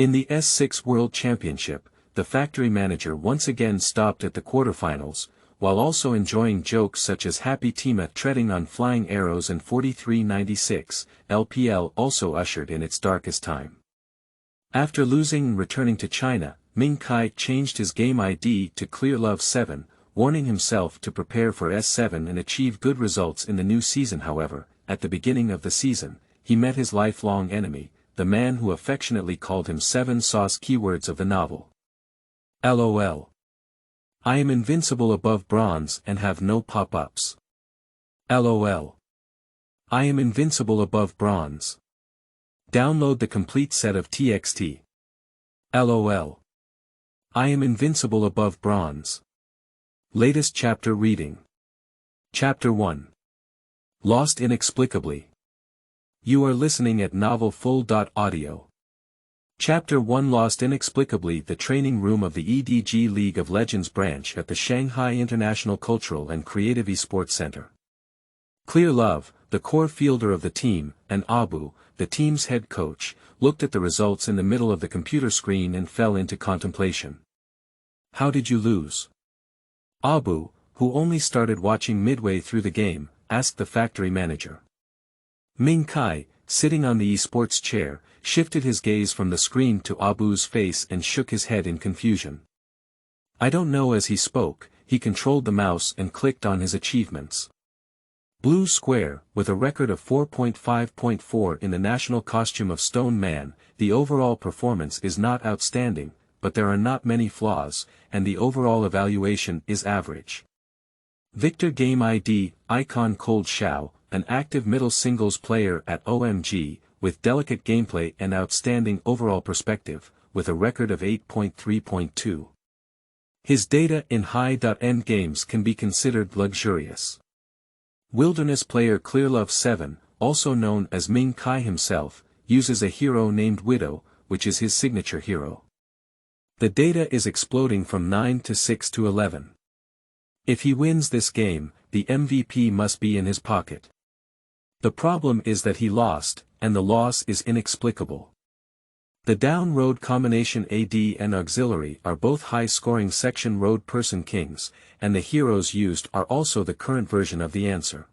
In the S6 World Championship, the factory manager once again stopped at the quarterfinals, while also enjoying jokes such as Happy Tema Treading on flying arrows and 4396, LPL also ushered in its darkest time. After losing and returning to China, Ming Kai changed his game ID to Clear Love 7, warning himself to prepare for S7 and achieve good results in the new season. However, at the beginning of the season, he met his lifelong enemy, the man who affectionately called him 7 sauce keywords of the novel. LOL. I am invincible above bronze and have no pop-ups. LOL. I am invincible above bronze. Download the complete set of TXT. LOL. I am invincible above bronze. Latest chapter reading. Chapter 1. Lost inexplicably. You are listening at novelfull.audio. Chapter 1 Lost inexplicably. The training room of the EDG League of Legends branch at the Shanghai International Cultural and Creative Esports Center. Clear Love, the core fielder of the team, and Abu, the team's head coach, looked at the results in the middle of the computer screen and fell into contemplation. How did you lose? Abu, who only started watching midway through the game, asked the factory manager. Ming Kai, sitting on the esports chair, shifted his gaze from the screen to Abu's face and shook his head in confusion. I don't know. As he spoke, he controlled the mouse and clicked on his achievements. Blue Square, with a record of 4.5.4 in the national costume of Stone Man, the overall performance is not outstanding, but there are not many flaws, and the overall evaluation is average. Victor Game ID, Icon Cold Xiao, an active middle singles player at OMG, with delicate gameplay and outstanding overall perspective, with a record of 8.3.2. His data in high-end games can be considered luxurious. Wilderness player Clearlove 7, also known as Ming Kai himself, uses a hero named Widow, which is his signature hero. The data is exploding from 9 to 6 to 11. If he wins this game, the MVP must be in his pocket. The problem is that he lost, and the loss is inexplicable. The down road combination AD and auxiliary are both high-scoring section road person kings, and the heroes used are also the current version of the answer.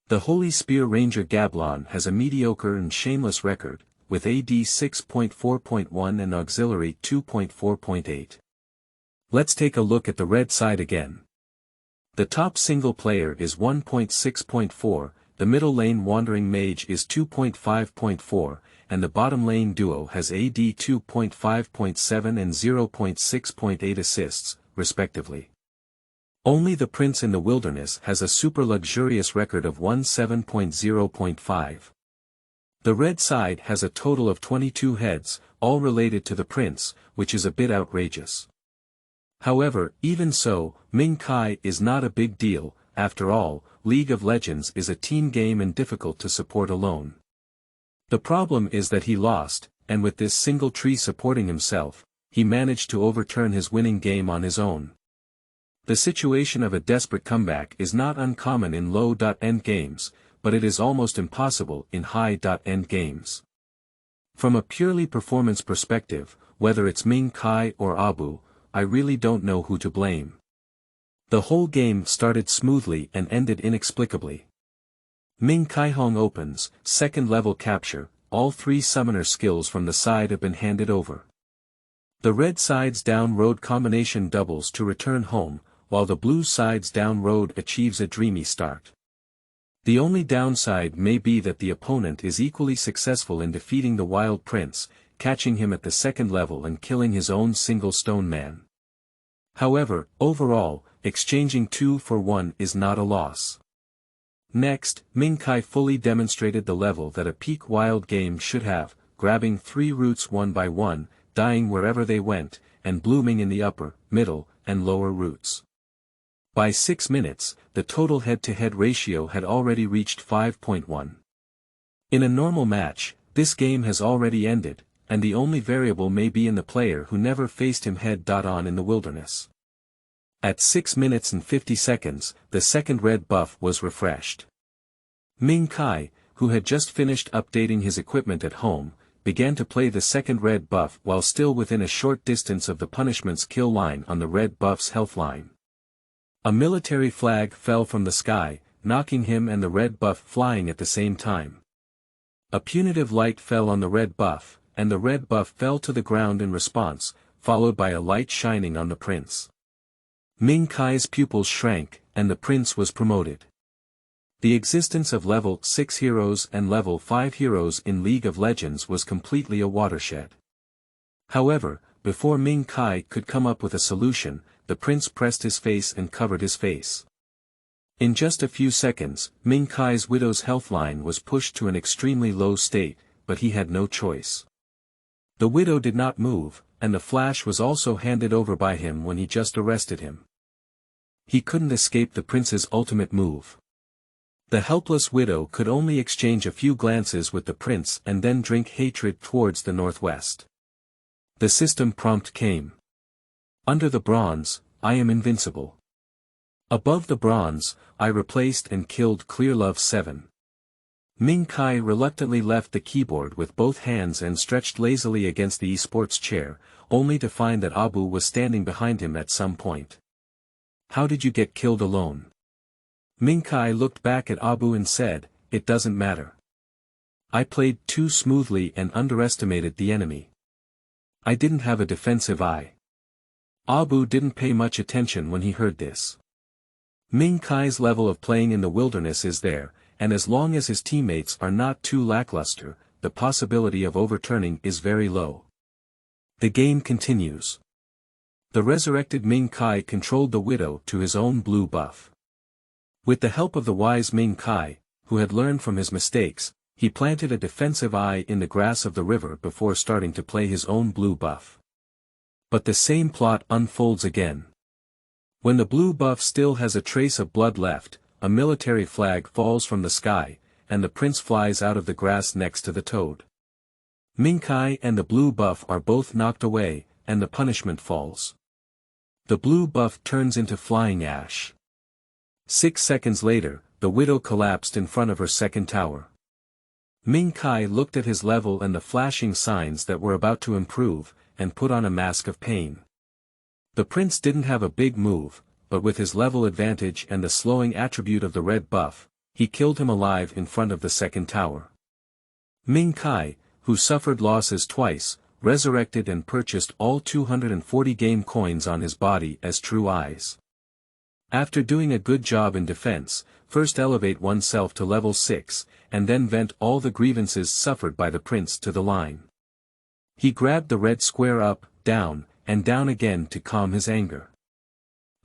The Holy Spear Ranger Gablon has a mediocre and shameless record, with AD 6.4.1 and auxiliary 2.4.8. Let's take a look at the red side again. The top single player is 1.6.4, the middle lane Wandering Mage is 2.5.4, and the bottom lane duo has AD 2.5.7 and 0.6.8 assists, respectively. Only the Prince in the Wilderness has a super luxurious record of 17.0.5. The red side has a total of 22 heads, all related to the Prince, which is a bit outrageous. However, even so, Ming Kai is not a big deal. After all, League of Legends is a team game and difficult to support alone. The problem is that he lost, and with this single tree supporting himself, he managed to overturn his winning game on his own. The situation of a desperate comeback is not uncommon in low-end games, but it is almost impossible in high-end games. From a purely performance perspective, whether it's Ming Kai or Abu, I really don't know who to blame. The whole game started smoothly and ended inexplicably. Ming Kai Hong opens, second level capture, all 3 summoner skills from the side have been handed over. The red side's down road combination doubles to return home, while the blue side's down road achieves a dreamy start. The only downside may be that the opponent is equally successful in defeating the Wild Prince, catching him at the second level and killing his own single Stone Man. However, overall, exchanging 2 for 1 is not a loss. Next, Ming Kai fully demonstrated the level that a peak wild game should have, grabbing 3 roots one by one, dying wherever they went, and blooming in the upper, middle, and lower roots. By 6 minutes, the total head-to-head ratio had already reached 5.1. In a normal match, this game has already ended, and the only variable may be in the player who never faced him head-on in the Wilderness. At 6 minutes and 50 seconds, the second red buff was refreshed. Ming Kai, who had just finished updating his equipment at home, began to play the second red buff while still within a short distance of the punishment's kill line on the red buff's health line. A military flag fell from the sky, knocking him and the red buff flying at the same time. A punitive light fell on the red buff, and the red buff fell to the ground in response, followed by a light shining on the prince. Ming Kai's pupils shrank, and the prince was promoted. The existence of level 6 heroes and level 5 heroes in League of Legends was completely a watershed. However, before Ming Kai could come up with a solution, the prince pressed his face and covered his face. In just a few seconds, Ming Kai's widow's health line was pushed to an extremely low state, but he had no choice. The widow did not move, and the flash was also handed over by him when he just arrested him. He couldn't escape the prince's ultimate move. The helpless widow could only exchange a few glances with the prince and then drink hatred towards the northwest. The system prompt came. Under the bronze, I am invincible. Above the bronze, I replaced and killed Clearlove 7. Ming Kai reluctantly left the keyboard with both hands and stretched lazily against the esports chair, only to find that Abu was standing behind him at some point. How did you get killed alone? Ming Kai looked back at Abu and said, it doesn't matter. I played too smoothly and underestimated the enemy. I didn't have a defensive eye. Abu didn't pay much attention when he heard this. Ming Kai's level of playing in the wilderness is there, and as long as his teammates are not too lackluster, the possibility of overturning is very low. The game continues. The resurrected Ming Kai controlled the widow to his own blue buff. With the help of the wise Ming Kai, who had learned from his mistakes, he planted a defensive eye in the grass of the river before starting to play his own blue buff. But the same plot unfolds again. When the blue buff still has a trace of blood left, a military flag falls from the sky, and the prince flies out of the grass next to the toad. Ming Kai and the blue buff are both knocked away, and the punishment falls. The blue buff turns into flying ash. 6 seconds later, the widow collapsed in front of her second tower. Ming Kai looked at his level and the flashing signs that were about to improve, and put on a mask of pain. The prince didn't have a big move, but with his level advantage and the slowing attribute of the red buff, he killed him alive in front of the second tower. Ming Kai, who suffered losses twice, resurrected and purchased all 240 game coins on his body as true eyes. After doing a good job in defense, first elevate oneself to level 6, and then vent all the grievances suffered by the prince to the line. He grabbed the red square up, down, and down again to calm his anger.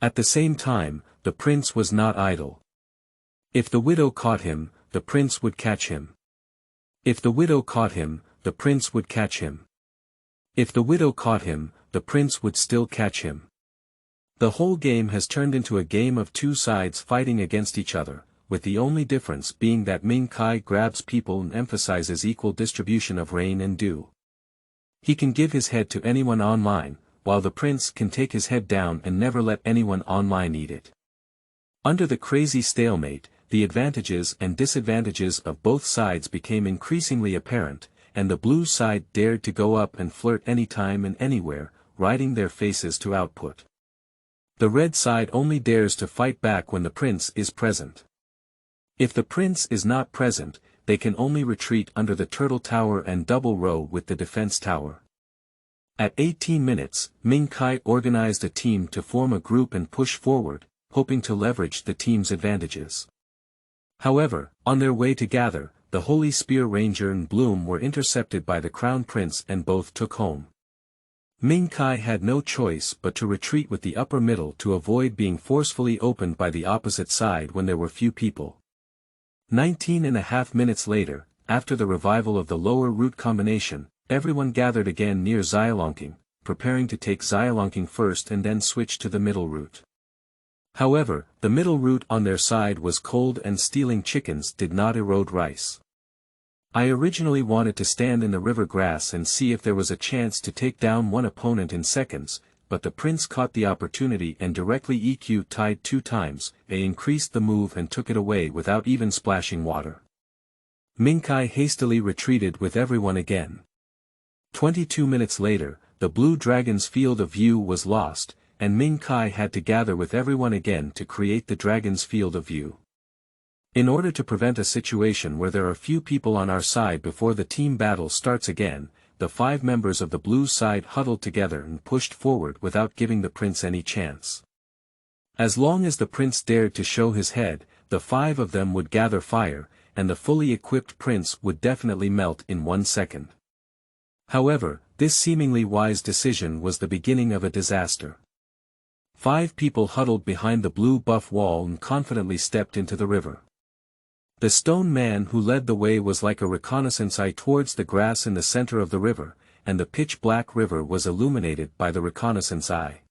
At the same time, the prince was not idle. If the widow caught him, the prince would catch him. If the widow caught him, the prince would catch him. If the widow caught him, the prince would still catch him. The whole game has turned into a game of two sides fighting against each other, with the only difference being that Ming Kai grabs people and emphasizes equal distribution of rain and dew. He can give his head to anyone online, while the prince can take his head down and never let anyone online eat it. Under the crazy stalemate, the advantages and disadvantages of both sides became increasingly apparent, and the blue side dared to go up and flirt anytime and anywhere, riding their faces to output. The red side only dares to fight back when the prince is present. If the prince is not present, they can only retreat under the turtle tower and double row with the defense tower. At 18 minutes, Ming Kai organized a team to form a group and push forward, hoping to leverage the team's advantages. However, on their way to gather, the Holy Spear Ranger and Bloom were intercepted by the Crown Prince and both took home. Ming Kai had no choice but to retreat with the upper middle to avoid being forcefully opened by the opposite side when there were few people. 19.5 minutes later, after the revival of the lower route combination, everyone gathered again near Xiaoyusang, preparing to take Xiaoyusang first and then switch to the middle route. However, the middle route on their side was cold and stealing chickens did not erode rice. I originally wanted to stand in the river grass and see if there was a chance to take down one opponent in seconds, but the prince caught the opportunity and directly EQ tied 2 times, increased the move and took it away without even splashing water. Ming Kai hastily retreated with everyone again. 22 minutes later, the Blue Dragon's field of view was lost, and Ming Kai had to gather with everyone again to create the dragon's field of view. In order to prevent a situation where there are few people on our side before the team battle starts again, the 5 members of the blue side huddled together and pushed forward without giving the prince any chance. As long as the prince dared to show his head, the 5 of them would gather fire, and the fully equipped prince would definitely melt in 1 second. However, this seemingly wise decision was the beginning of a disaster. 5 people huddled behind the blue buff wall and confidently stepped into the river. The stone man who led the way was like a reconnaissance eye towards the grass in the center of the river, and the pitch-black river was illuminated by the reconnaissance eye.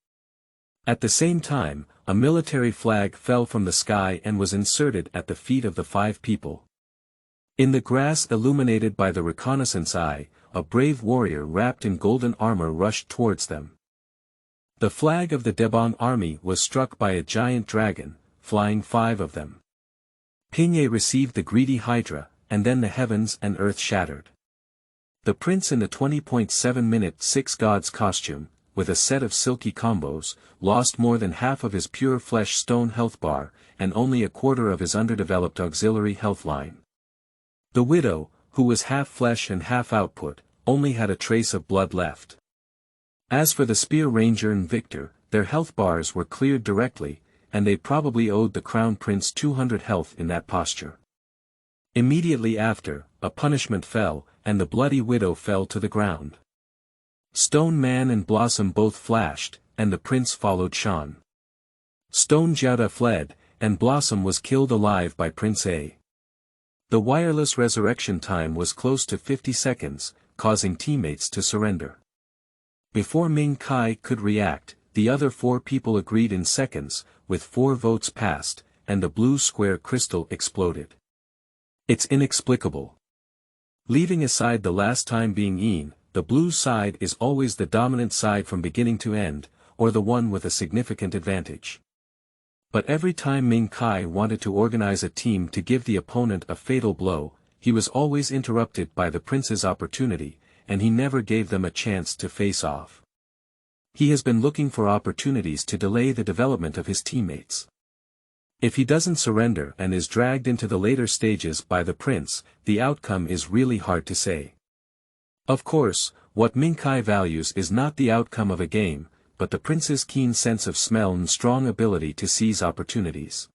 At the same time, a military flag fell from the sky and was inserted at the feet of the 5 people. In the grass illuminated by the reconnaissance eye, a brave warrior wrapped in golden armor rushed towards them. The flag of the Debong army was struck by a giant dragon, flying 5 of them. Pingye received the greedy hydra, and then the heavens and earth shattered. The prince in the 20.7-minute 6 gods costume, with a set of silky combos, lost more than half of his pure flesh stone health bar, and only a quarter of his underdeveloped auxiliary health line. The widow, who was half flesh and half output, only had a trace of blood left. As for the spear ranger and victor, their health bars were cleared directly, and they probably owed the crown prince 200 health in that posture. Immediately after, a punishment fell, and the bloody widow fell to the ground. Stone Man and Blossom both flashed, and the prince followed Shan. Stone Jiaoda fled, and Blossom was killed alive by Prince A. The wireless resurrection time was close to 50 seconds, causing teammates to surrender. Before Ming Kai could react, the other 4 people agreed in seconds, with 4 votes passed, and the blue square crystal exploded. It's inexplicable. Leaving aside the last time being Ian, the blue side is always the dominant side from beginning to end, or the one with a significant advantage. But every time Ming Kai wanted to organize a team to give the opponent a fatal blow, he was always interrupted by the prince's opportunity, and he never gave them a chance to face off. He has been looking for opportunities to delay the development of his teammates. If he doesn't surrender and is dragged into the later stages by the prince, the outcome is really hard to say. Of course, what Ming Kai values is not the outcome of a game, but the prince's keen sense of smell and strong ability to seize opportunities.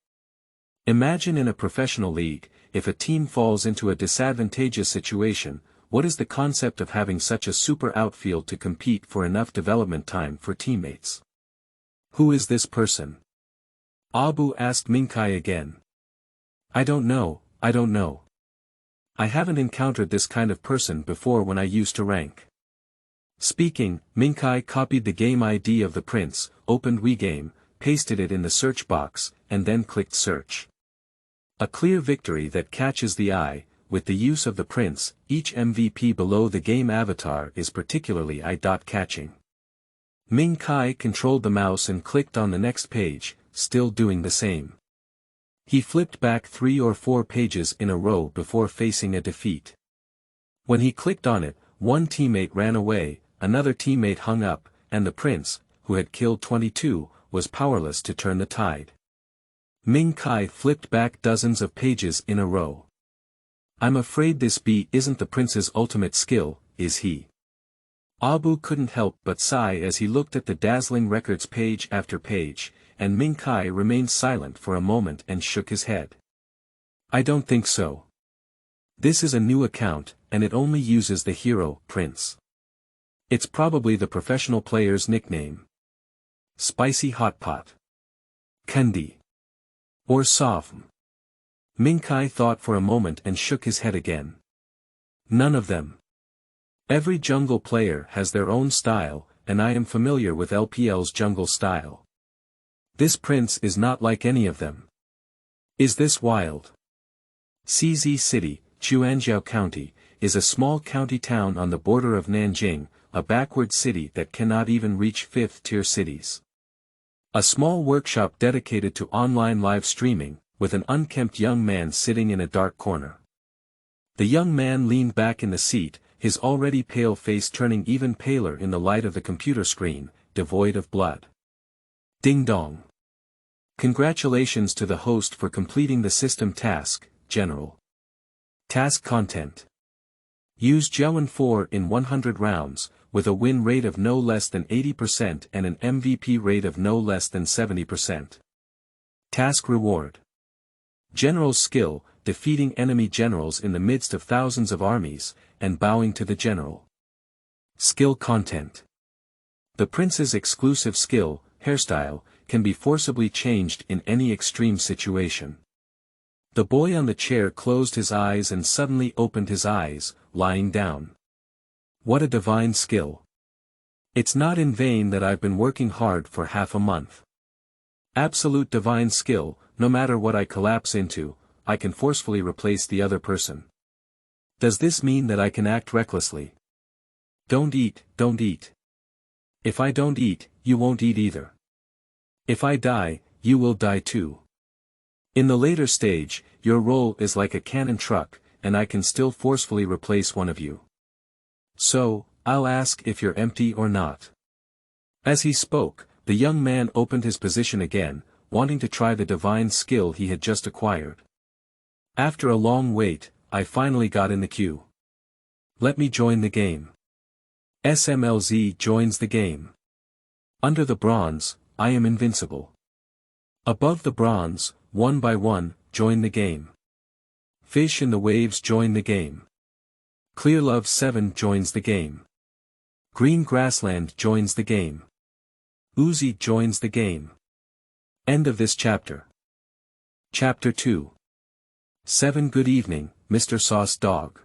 Imagine in a professional league, if a team falls into a disadvantageous situation, what is the concept of having such a super outfield to compete for enough development time for teammates? Who is this person? Abu asked Ming Kai again. I don't know. I haven't encountered this kind of person before when I used to rank. Speaking, Ming Kai copied the game ID of the prince, opened WeGame, pasted it in the search box, and then clicked search. A clear victory that catches the eye. With the use of the prince, each MVP below the game avatar is particularly eye-catching. Ming Kai controlled the mouse and clicked on the next page, still doing the same. He flipped back 3 or 4 pages in a row before facing a defeat. When he clicked on it, one teammate ran away, another teammate hung up, and the prince, who had killed 22, was powerless to turn the tide. Ming Kai flipped back dozens of pages in a row. I'm afraid this isn't the prince's ultimate skill, is he? Abu couldn't help but sigh as he looked at the dazzling records page after page, and Ming Kai remained silent for a moment and shook his head. I don't think so. This is a new account, and it only uses the hero, Prince. It's probably the professional player's nickname. Spicy Hot Pot. Kandi. Or Sofm. Ming Kai thought for a moment and shook his head again. None of them. Every jungle player has their own style, and I am familiar with LPL's jungle style. This prince is not like any of them. Is this wild? CZ City, Chuanjiao County, is a small county town on the border of Nanjing, a backward city that cannot even reach 5th-tier cities. A small workshop dedicated to online live streaming, with an unkempt young man sitting in a dark corner. The young man leaned back in the seat, his already pale face turning even paler in the light of the computer screen, devoid of blood. Ding dong. Congratulations to the host for completing the system task, General. Task content. Use Xiaoyusang 4 in 100 rounds, with a win rate of no less than 80% and an MVP rate of no less than 70%. Task reward. General's skill, defeating enemy generals in the midst of thousands of armies, and bowing to the general. Skill content. The prince's exclusive skill, hairstyle, can be forcibly changed in any extreme situation. The boy on the chair closed his eyes and suddenly opened his eyes, lying down. What a divine skill. It's not in vain that I've been working hard for half a month. Absolute divine skill, no matter what I collapse into, I can forcefully replace the other person. Does this mean that I can act recklessly? Don't eat, don't eat. If I don't eat, you won't eat either. If I die, you will die too. In the later stage, your role is like a cannon truck, and I can still forcefully replace one of you. So, I'll ask if you're empty or not. As he spoke, the young man opened his position again, wanting to try the divine skill he had just acquired. After a long wait, I finally got in the queue. Let me join the game. SMLZ joins the game. Under the bronze, I am invincible. Above the bronze, one by one, join the game. Fish in the waves join the game. Clear Love 7 joins the game. Green Grassland joins the game. Uzi joins the game. End of this chapter. Chapter 2. 7 Good evening, Mr. Sauce Dog.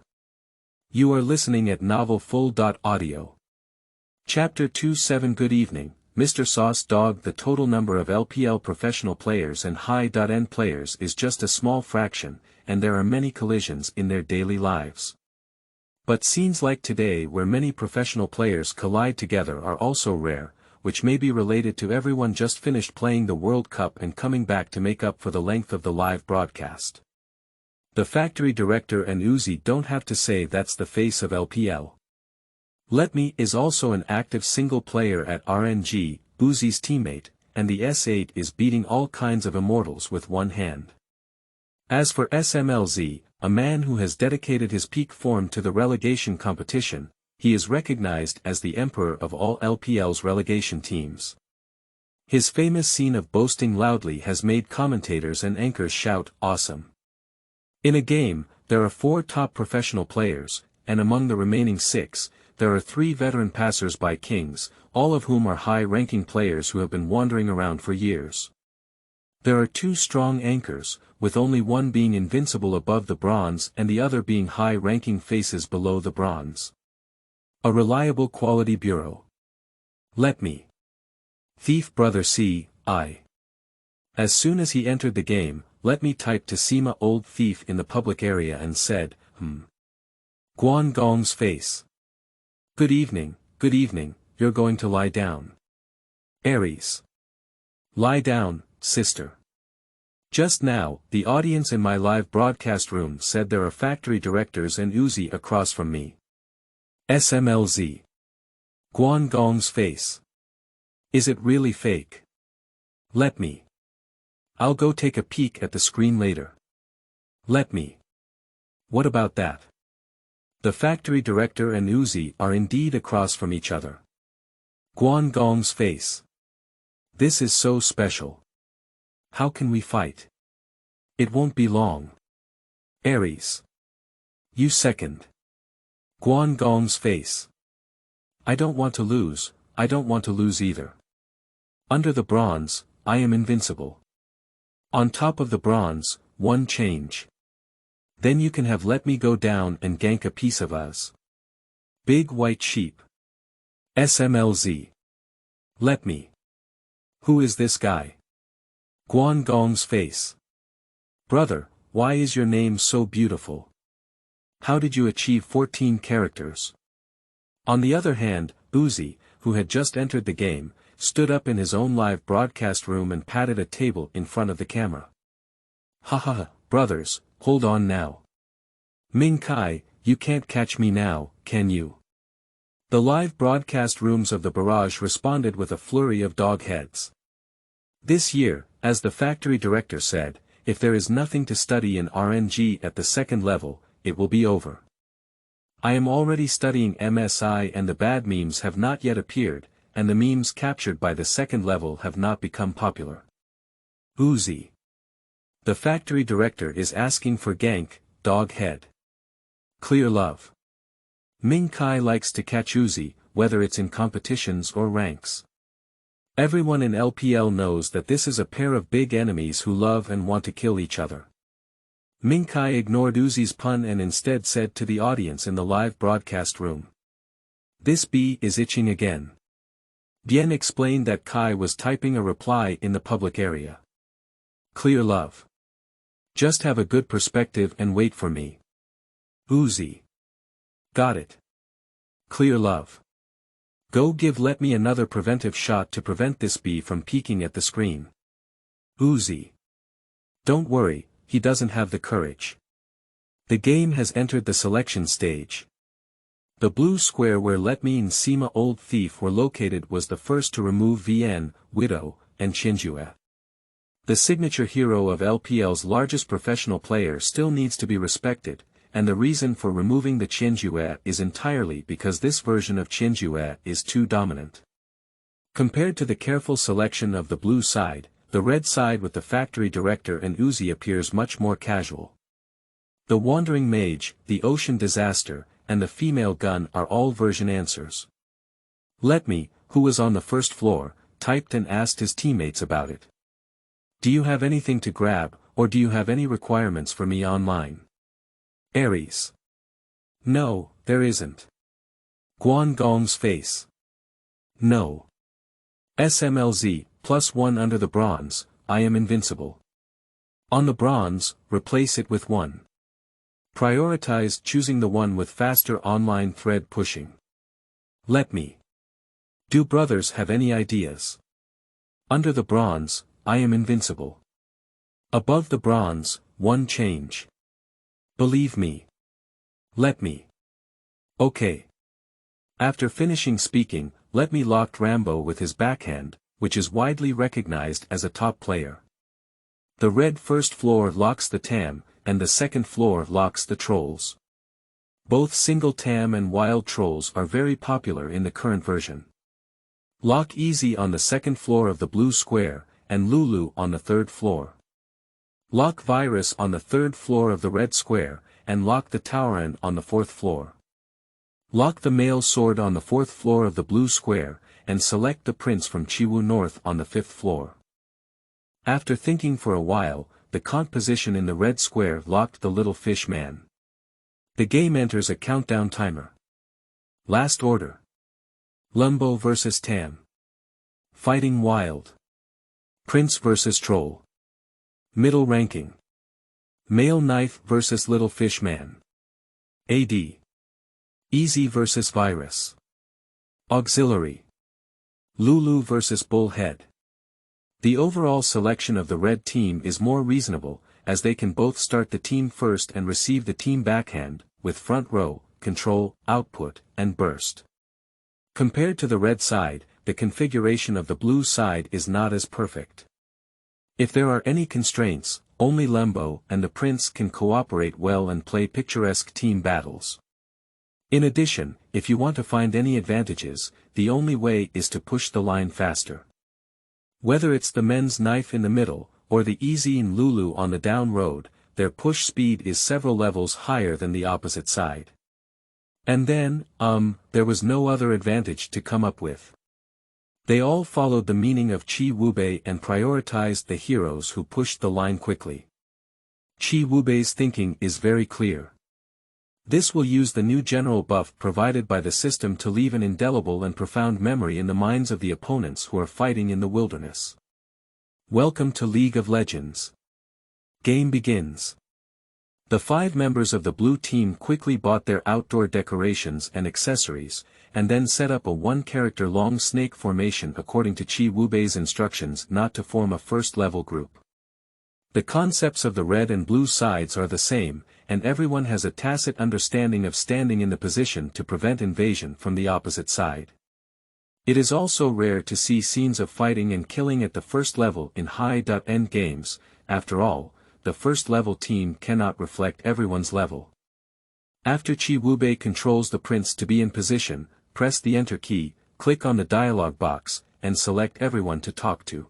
You are listening at novelfull.audio. Chapter 2 7 Good evening, Mr. Sauce Dog. The total number of LPL professional players and high.end players is just a small fraction, and there are many collisions in their daily lives. But scenes like today where many professional players collide together are also rare, which may be related to everyone just finished playing the World Cup and coming back to make up for the length of the live broadcast. The factory director and Uzi don't have to say that's the face of LPL. Let Me is also an active single player at RNG, Uzi's teammate, and the S8 is beating all kinds of immortals with one hand. As for SMLZ, a man who has dedicated his peak form to the relegation competition, he is recognized as the emperor of all LPL's relegation teams. His famous scene of boasting loudly has made commentators and anchors shout, "Awesome." In a game, there are 4 top professional players, and among the remaining 6, there are 3 veteran passers-by kings, all of whom are high-ranking players who have been wandering around for years. There are 2 strong anchors, with only one being invincible above the bronze and the other being high-ranking faces below the bronze. A reliable quality bureau. Let me. Thief Brother C.I. As soon as he entered the game, Let Me typed to Sima Old Thief in the public area and said, Guan Gong's face. Good evening, you're going to lie down. Aries. Lie down, sister. Just now, the audience in my live broadcast room said there are factory directors and Uzi across from me. SMLZ. Guan Gong's face. Is it really fake? Let me. I'll go take a peek at the screen later. Let me. What about that? The factory director and Uzi are indeed across from each other. Guan Gong's face. This is so special. How can we fight? It won't be long. Aries. You second. Guan Gong's face. I don't want to lose, I don't want to lose either. Under the bronze, I am invincible. On top of the bronze, one change. Then you can have Let Me go down and gank a piece of us. Big White Sheep. SMLZ. Let me. Who is this guy? Guan Gong's face. Brother, why is your name so beautiful? How did you achieve 14 characters? On the other hand, Uzi, who had just entered the game, stood up in his own live broadcast room and patted a table in front of the camera. Brothers, hold on now. Ming Kai, you can't catch me now, can you? The live broadcast rooms of the barrage responded with a flurry of dog heads. This year, as the factory director said, if there is nothing to study in RNG at the second level, it will be over. I am already studying MSI and the bad memes have not yet appeared, and the memes captured by the second level have not become popular. Uzi. The factory director is asking for gank, dog head. Clear love. Ming Kai likes to catch Uzi, whether it's in competitions or ranks. Everyone in LPL knows that this is a pair of big enemies who love and want to kill each other. Ming Kai ignored Uzi's pun and instead said to the audience in the live broadcast room. This bee is itching again. Bien explained that Kai was typing a reply in the public area. Clear love. Just have a good perspective and wait for me. Uzi. Got it. Clear love. Go let me another preventive shot to prevent this bee from peeking at the screen. Uzi. Don't worry, he doesn't have the courage. The game has entered the selection stage. The blue square where Let Me and Sima Old Thief were located was the first to remove VN, Widow, and Qianjue. The signature hero of LPL's largest professional player still needs to be respected, and the reason for removing the Qianjue is entirely because this version of Qianjue is too dominant. Compared to the careful selection of the blue side, the red side with the factory director and Uzi appears much more casual. The Wandering Mage, the Ocean Disaster, and the Female Gun are all version answers. Let Me, who was on the first floor, typed and asked his teammates about it. Do you have anything to grab, or do you have any requirements for me online? Aries. No, there isn't. Guangong's face. No. SMLZ, +1 under the bronze, I am invincible. On the bronze, replace it with 1. Prioritize choosing the one with faster online thread pushing. Let me. Do brothers have any ideas? Under the bronze, I am invincible. Above the bronze, 1 change. Believe me. Let me. Okay. After finishing speaking, Let Me locked Rambo with his backhand, which is widely recognized as a top player. The red first floor locks the TAM, and the second floor locks the trolls. Both single TAM and wild trolls are very popular in the current version. Lock Easy on the second floor of the blue square, and Lulu on the third floor. Lock Virus on the third floor of the red square, and lock the Tauren on the fourth floor. Lock the male sword on the fourth floor of the blue square, and select the prince from Chiwu North on the fifth floor. After thinking for a while, the composition in the red square locked the little fish man. The game enters a countdown timer. Last order. Lumbo vs Tam. Fighting Wild. Prince vs Troll. Middle ranking. Male Knife vs Little Fish Man. AD. Easy vs Virus. Auxiliary. Lulu vs Bullhead. The overall selection of the red team is more reasonable, as they can both start the team first and receive the team backhand, with front row, control, output, and burst. Compared to the red side, the configuration of the blue side is not as perfect. If there are any constraints, only Lembo and the Prince can cooperate well and play picturesque team battles. In addition, if you want to find any advantages, the only way is to push the line faster. Whether it's the men's Knife in the middle, or the Easy and Lulu on the down road, their push speed is several levels higher than the opposite side. And then, there was no other advantage to come up with. They all followed the meaning of Chi Wubei and prioritized the heroes who pushed the line quickly. Chi Wubei's thinking is very clear. This will use the new general buff provided by the system to leave an indelible and profound memory in the minds of the opponents who are fighting in the wilderness. Welcome to League of Legends. Game begins. The 5 members of the blue team quickly bought their outdoor decorations and accessories, and then set up a 1-character long snake formation according to Chi Wubei's instructions not to form a first-level group. The concepts of the red and blue sides are the same, and everyone has a tacit understanding of standing in the position to prevent invasion from the opposite side. It is also rare to see scenes of fighting and killing at the first level in high-end games. After all, the first level team cannot reflect everyone's level. After Chi Wubei controls the prince to be in position, press the enter key, click on the dialog box, and select everyone to talk to.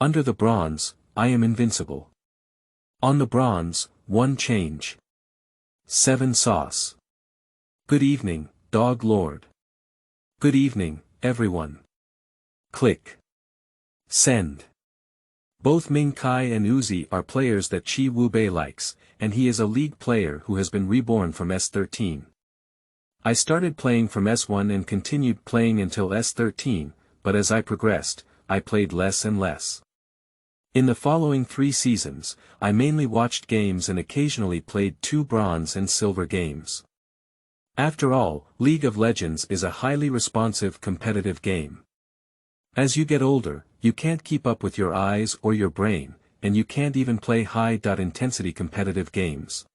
Under the bronze, I am invincible. On the bronze, 1 change. 7 sauce. Good evening, Dog Lord. Good evening, everyone. Click. Send. Both Ming Kai and Uzi are players that Chi Wubei likes, and he is a league player who has been reborn from S13. I started playing from S1 and continued playing until S13, but as I progressed, I played less and less. In the following 3 seasons, I mainly watched games and occasionally played 2 bronze and silver games. After all, League of Legends is a highly responsive competitive game. As you get older, you can't keep up with your eyes or your brain, and you can't even play high-intensity competitive games.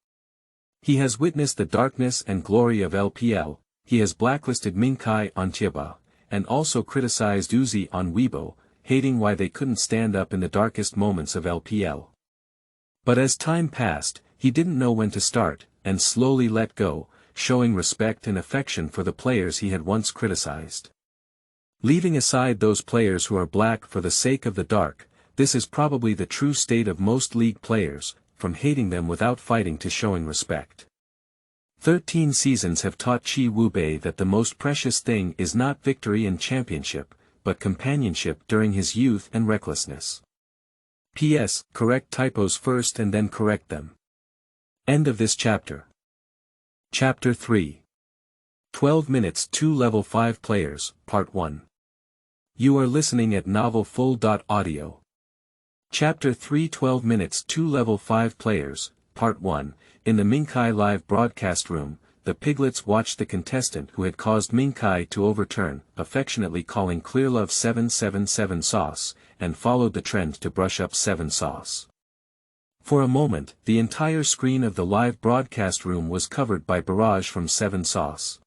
He has witnessed the darkness and glory of LPL, he has blacklisted Ming Kai on Chiba, and also criticized Uzi on Weibo, hating why they couldn't stand up in the darkest moments of LPL. But as time passed, he didn't know when to start, and slowly let go, showing respect and affection for the players he had once criticized. Leaving aside those players who are black for the sake of the dark, this is probably the true state of most league players, from hating them without fighting to showing respect. 13 seasons have taught Chi Wubei that the most precious thing is not victory and championship, but companionship during his youth and recklessness. P.S. Correct typos first and then correct them. End of this chapter. Chapter 3. 12 minutes 2 level 5 players, Part 1. You are listening at Novel Full.audio. Chapter 3 12 minutes 2 level 5 players, Part 1. In the Ming Kai live broadcast room, the piglets watched the contestant who had caused Ming Kai to overturn, affectionately calling Clearlove 777 sauce, and followed the trend to brush up 7 sauce. For a moment, the entire screen of the live broadcast room was covered by barrage from 7 sauce.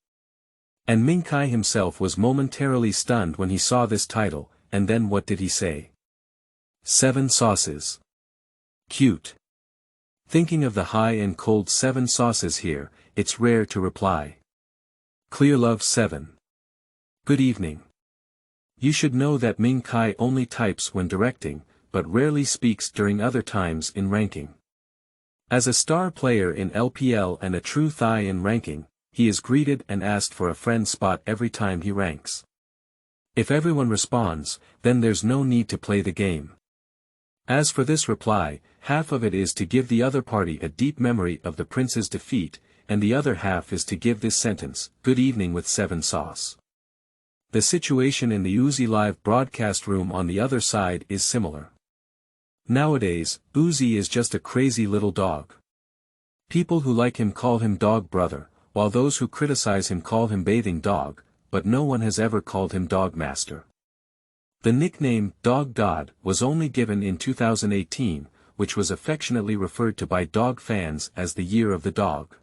And Ming Kai himself was momentarily stunned when he saw this title, and then what did he say? 7 sauces. Cute. Thinking of the high and cold 7 sauces here, it's rare to reply. Clearlove 7. Good evening. You should know that Ming Kai only types when directing, but rarely speaks during other times in ranking. As a star player in LPL and a true thigh in ranking, he is greeted and asked for a friend spot every time he ranks. If everyone responds, then there's no need to play the game. As for this reply, half of it is to give the other party a deep memory of the prince's defeat, and the other half is to give this sentence, good evening with 7 sauce. The situation in the Uzi live broadcast room on the other side is similar. Nowadays, Uzi is just a crazy little dog. People who like him call him Dog Brother, while those who criticize him call him Bathing Dog, but no one has ever called him Dog Master. The nickname, Dog God, was only given in 2018, which was affectionately referred to by dog fans as the Year of the Dog.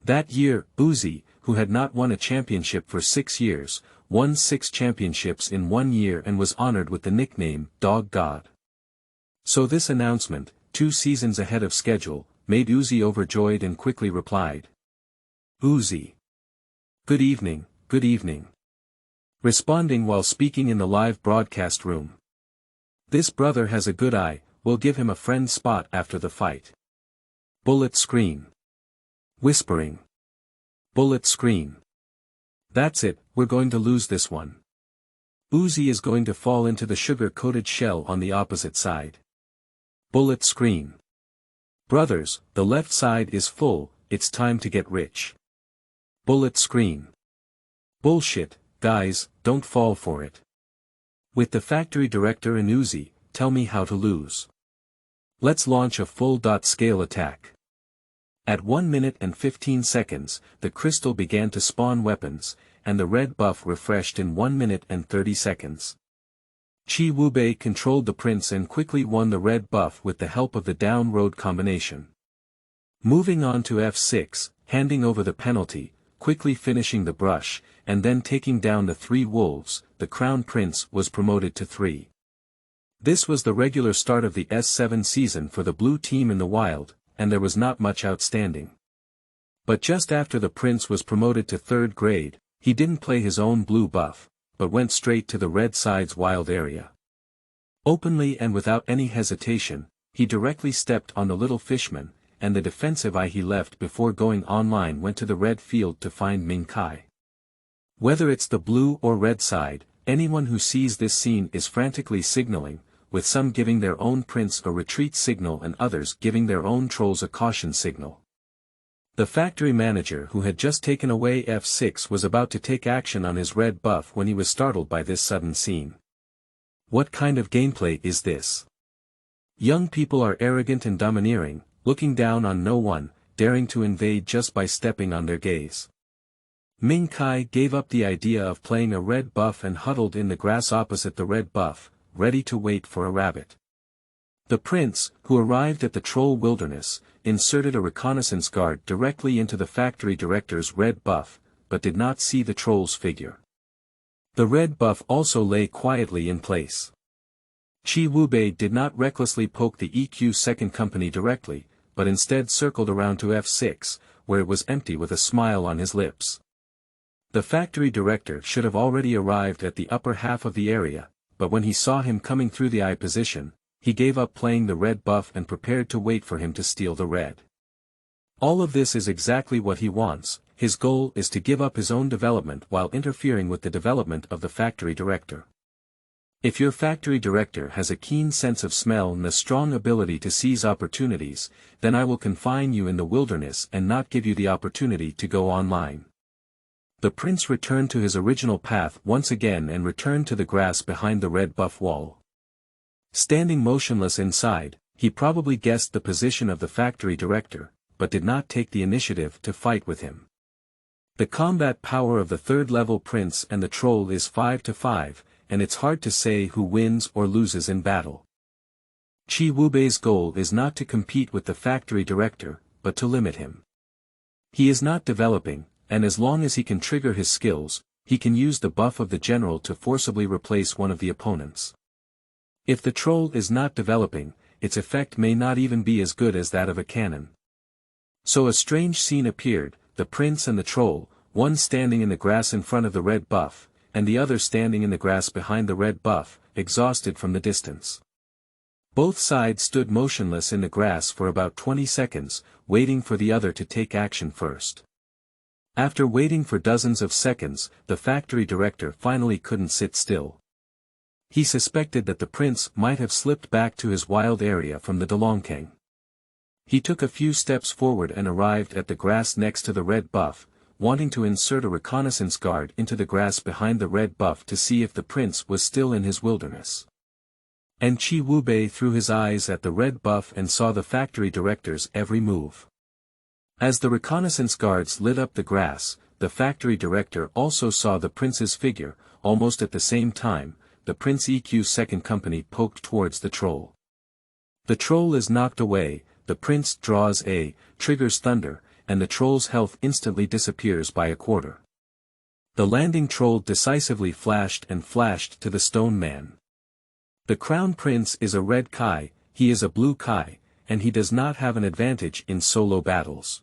That year, Uzi, who had not won a championship for 6 years, won 6 championships in 1 year and was honored with the nickname, Dog God. So this announcement, 2 seasons ahead of schedule, made Uzi overjoyed and quickly replied. Uzi. Good evening, good evening. Responding while speaking in the live broadcast room. This brother has a good eye, we'll give him a friend spot after the fight. Bullet screen. Whispering. Bullet screen. That's it, we're going to lose this one. Uzi is going to fall into the sugar-coated shell on the opposite side. Bullet screen. Brothers, the left side is full, it's time to get rich. Bullet screen. Bullshit, guys, don't fall for it. With the factory director and Uzi, tell me how to lose. Let's launch a full-scale attack. At 1 minute and 15 seconds, the crystal began to spawn weapons, and the red buff refreshed in 1 minute and 30 seconds. Chi Wubei controlled the prince and quickly won the red buff with the help of the down road combination. Moving on to f6, handing over the penalty, quickly finishing the brush, and then taking down the 3 wolves, the Crown Prince was promoted to 3. This was the regular start of the S7 season for the blue team in the wild, and there was not much outstanding. But just after the prince was promoted to 3rd grade, he didn't play his own blue buff, but went straight to the red side's wild area. Openly and without any hesitation, he directly stepped on the little fishman, and the defensive eye he left before going online went to the red field to find Ming Kai. Whether it's the blue or red side, anyone who sees this scene is frantically signaling, with some giving their own prince a retreat signal and others giving their own trolls a caution signal. The factory manager who had just taken away f6 was about to take action on his red buff when he was startled by this sudden scene. What kind of gameplay is this? Young people are arrogant and domineering, looking down on no one, daring to invade just by stepping on their gaze. Ming Kai gave up the idea of playing a red buff and huddled in the grass opposite the red buff, ready to wait for a rabbit. The prince, who arrived at the troll wilderness, inserted a reconnaissance guard directly into the factory director's red buff, but did not see the troll's figure. The red buff also lay quietly in place. Chi Wubei did not recklessly poke the EQ second company directly, but instead circled around to f6, where it was empty with a smile on his lips. The factory director should have already arrived at the upper half of the area, but when he saw him coming through the I position, he gave up playing the red buff and prepared to wait for him to steal the red. All of this is exactly what he wants. His goal is to give up his own development while interfering with the development of the factory director. If your factory director has a keen sense of smell and a strong ability to seize opportunities, then I will confine you in the wilderness and not give you the opportunity to go online. The prince returned to his original path once again and returned to the grass behind the red buff wall. Standing motionless inside, he probably guessed the position of the factory director, but did not take the initiative to fight with him. The combat power of the 3rd level prince and the troll is 5-5, and it's hard to say who wins or loses in battle. Chi Wubei's goal is not to compete with the factory director, but to limit him. He is not developing, and as long as he can trigger his skills, he can use the buff of the general to forcibly replace one of the opponents. If the troll is not developing, its effect may not even be as good as that of a cannon. So a strange scene appeared, the prince and the troll, one standing in the grass in front of the red buff, and the other standing in the grass behind the red buff, exhausted from the distance. Both sides stood motionless in the grass for about 20 seconds, waiting for the other to take action first. After waiting for dozens of seconds, the factory director finally couldn't sit still. He suspected that the prince might have slipped back to his wild area from the Dalongkang. He took a few steps forward and arrived at the grass next to the red buff, wanting to insert a reconnaissance guard into the grass behind the red buff to see if the prince was still in his wilderness. And Chi Wubei threw his eyes at the red buff and saw the factory director's every move. As the reconnaissance guards lit up the grass, the factory director also saw the prince's figure. Almost at the same time, the Prince EQ second company poked towards the troll. The troll is knocked away, the prince draws a, triggers thunder, and the troll's health instantly disappears by a quarter. The landing troll decisively flashed to the stone man. The crown prince is a red Kai, he is a blue Kai, and he does not have an advantage in solo battles.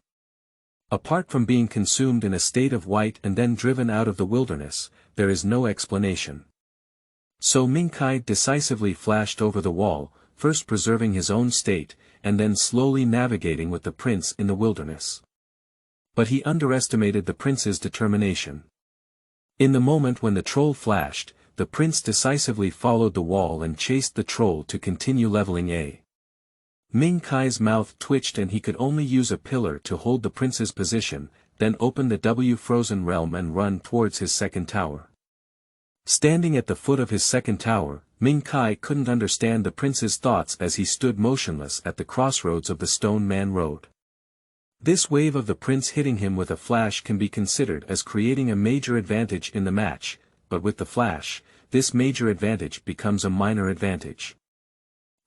Apart from being consumed in a state of white and then driven out of the wilderness, there is no explanation. So Ming Kai decisively flashed over the wall, first preserving his own state, and then slowly navigating with the prince in the wilderness. But he underestimated the prince's determination. In the moment when the troll flashed, the prince decisively followed the wall and chased the troll to continue leveling A. Ming Kai's mouth twitched and he could only use a pillar to hold the prince's position, then open the W frozen realm and run towards his second tower. Standing at the foot of his second tower, Ming Kai couldn't understand the prince's thoughts as he stood motionless at the crossroads of the Stone Man Road. This wave of the prince hitting him with a flash can be considered as creating a major advantage in the match, but with the flash, this major advantage becomes a minor advantage.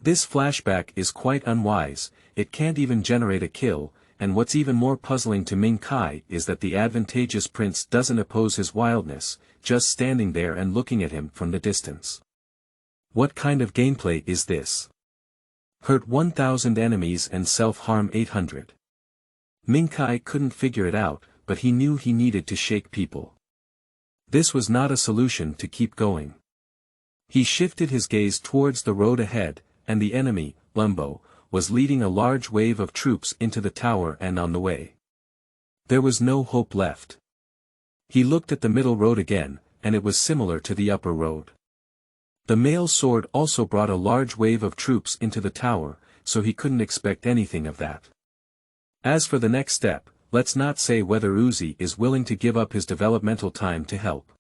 This flashback is quite unwise, it can't even generate a kill, and what's even more puzzling to Ming Kai is that the advantageous prince doesn't oppose his wildness, just standing there and looking at him from the distance. What kind of gameplay is this? Hurt 1,000 enemies and self-harm 800. Ming Kai couldn't figure it out, but he knew he needed to shake people. This was not a solution to keep going. He shifted his gaze towards the road ahead, and the enemy, Lembo, was leading a large wave of troops into the tower and on the way. There was no hope left. He looked at the middle road again, and it was similar to the upper road. The male sword also brought a large wave of troops into the tower, so he couldn't expect anything of that. As for the next step, let's not say whether Uzi is willing to give up his developmental time to help.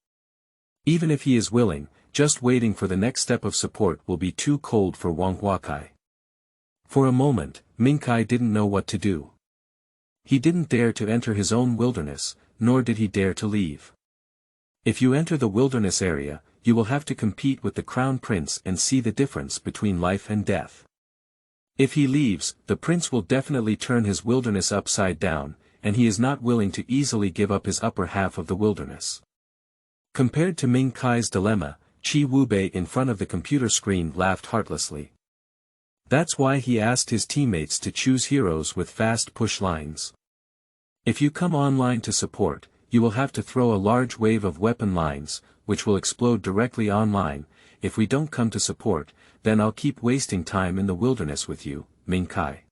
Even if he is willing, just waiting for the next step of support will be too cold for Wang Huakai. For a moment, Ming Kai didn't know what to do. He didn't dare to enter his own wilderness, nor did he dare to leave. If you enter the wilderness area, you will have to compete with the crown prince and see the difference between life and death. If he leaves, the prince will definitely turn his wilderness upside down, and he is not willing to easily give up his upper half of the wilderness. Compared to Ming Kai's dilemma, Chi Wubei in front of the computer screen laughed heartlessly. That's why he asked his teammates to choose heroes with fast push lines. If you come online to support, you will have to throw a large wave of weapon lines, which will explode directly online. If we don't come to support, then I'll keep wasting time in the wilderness with you, Ming Kai.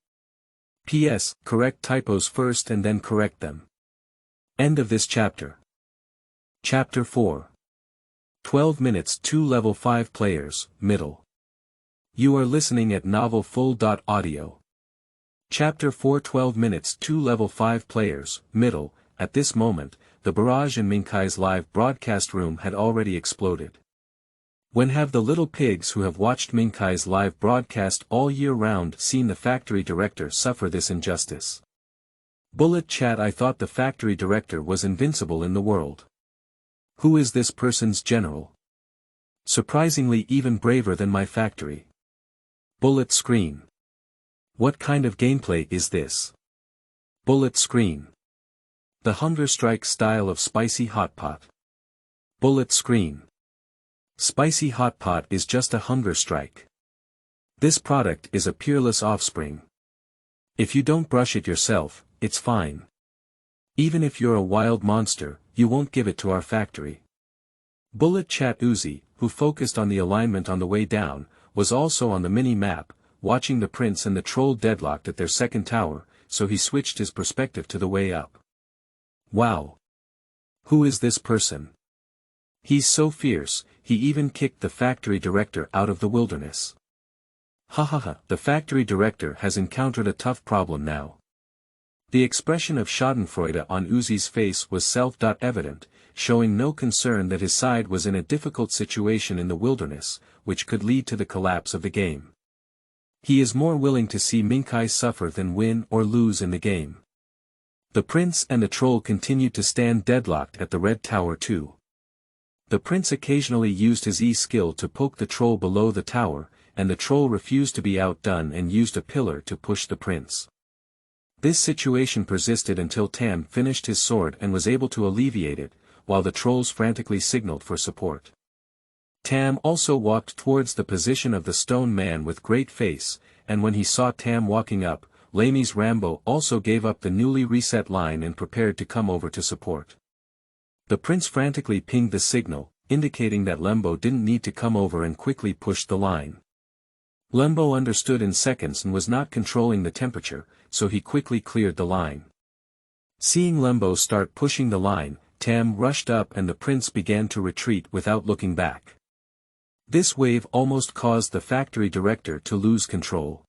P.S. Correct typos first and then correct them. End of this chapter. Chapter 4. 12 minutes 2 level 5 players, middle. You are listening at novelfull.audio. Chapter 4 12 minutes 2 level 5 players, middle. At this moment, the barrage in Ming Kai's live broadcast room had already exploded. When have the little pigs who have watched Ming Kai's live broadcast all year round seen the factory director suffer this injustice? Bullet chat. I thought the factory director was invincible in the world. Who is this person's general? Surprisingly even braver than my factory. Bullet screen. What kind of gameplay is this? Bullet screen. The hunger strike style of spicy hot pot. Bullet screen. Spicy hot pot is just a hunger strike. This product is a peerless offspring. If you don't brush it yourself, it's fine. Even if you're a wild monster, you won't give it to our factory. Bullet chat. Uzi, who focused on the alignment on the way down, was also on the mini-map, watching the prince and the troll deadlocked at their second tower, so he switched his perspective to the way up. Wow! Who is this person? He's so fierce, he even kicked the factory director out of the wilderness. Hahaha, the factory director has encountered a tough problem now. The expression of schadenfreude on Uzi's face was self-evident, showing no concern that his side was in a difficult situation in the wilderness, which could lead to the collapse of the game. He is more willing to see Ming Kai suffer than win or lose in the game. The prince and the troll continued to stand deadlocked at the red tower too. The prince occasionally used his E-skill to poke the troll below the tower, and the troll refused to be outdone and used a pillar to push the prince. This situation persisted until Tam finished his sword and was able to alleviate it, while the trolls frantically signaled for support. Tam also walked towards the position of the stone man with great face, and when he saw Tam walking up, Lamy's Rambo also gave up the newly reset line and prepared to come over to support. The prince frantically pinged the signal, indicating that Lembo didn't need to come over and quickly pushed the line. Lembo understood in seconds and was not controlling the temperature, so he quickly cleared the line. Seeing Lembo start pushing the line, Tam rushed up and the prince began to retreat without looking back. This wave almost caused the factory director to lose control.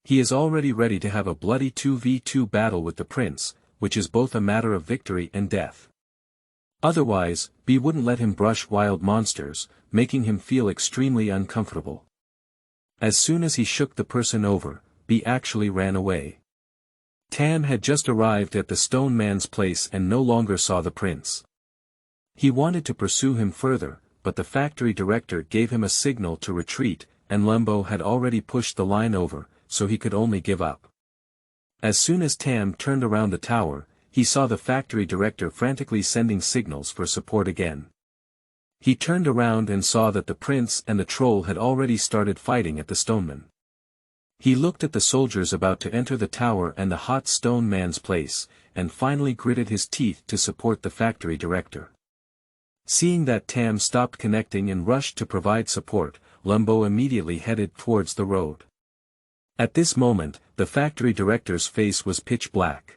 He is already ready to have a bloody 2v2 battle with the prince, which is both a matter of victory and death. Otherwise, B wouldn't let him brush wild monsters, making him feel extremely uncomfortable. As soon as he shook the person over, B actually ran away. Tam had just arrived at the stone man's place and no longer saw the prince. He wanted to pursue him further, but the factory director gave him a signal to retreat, and Lembo had already pushed the line over, so he could only give up. As soon as Tam turned around the tower, he saw the factory director frantically sending signals for support again. He turned around and saw that the prince and the troll had already started fighting at the stoneman. He looked at the soldiers about to enter the tower and the hot stone man's place, and finally gritted his teeth to support the factory director. Seeing that Tam stopped connecting and rushed to provide support, Lembo immediately headed towards the road. At this moment, the factory director's face was pitch black.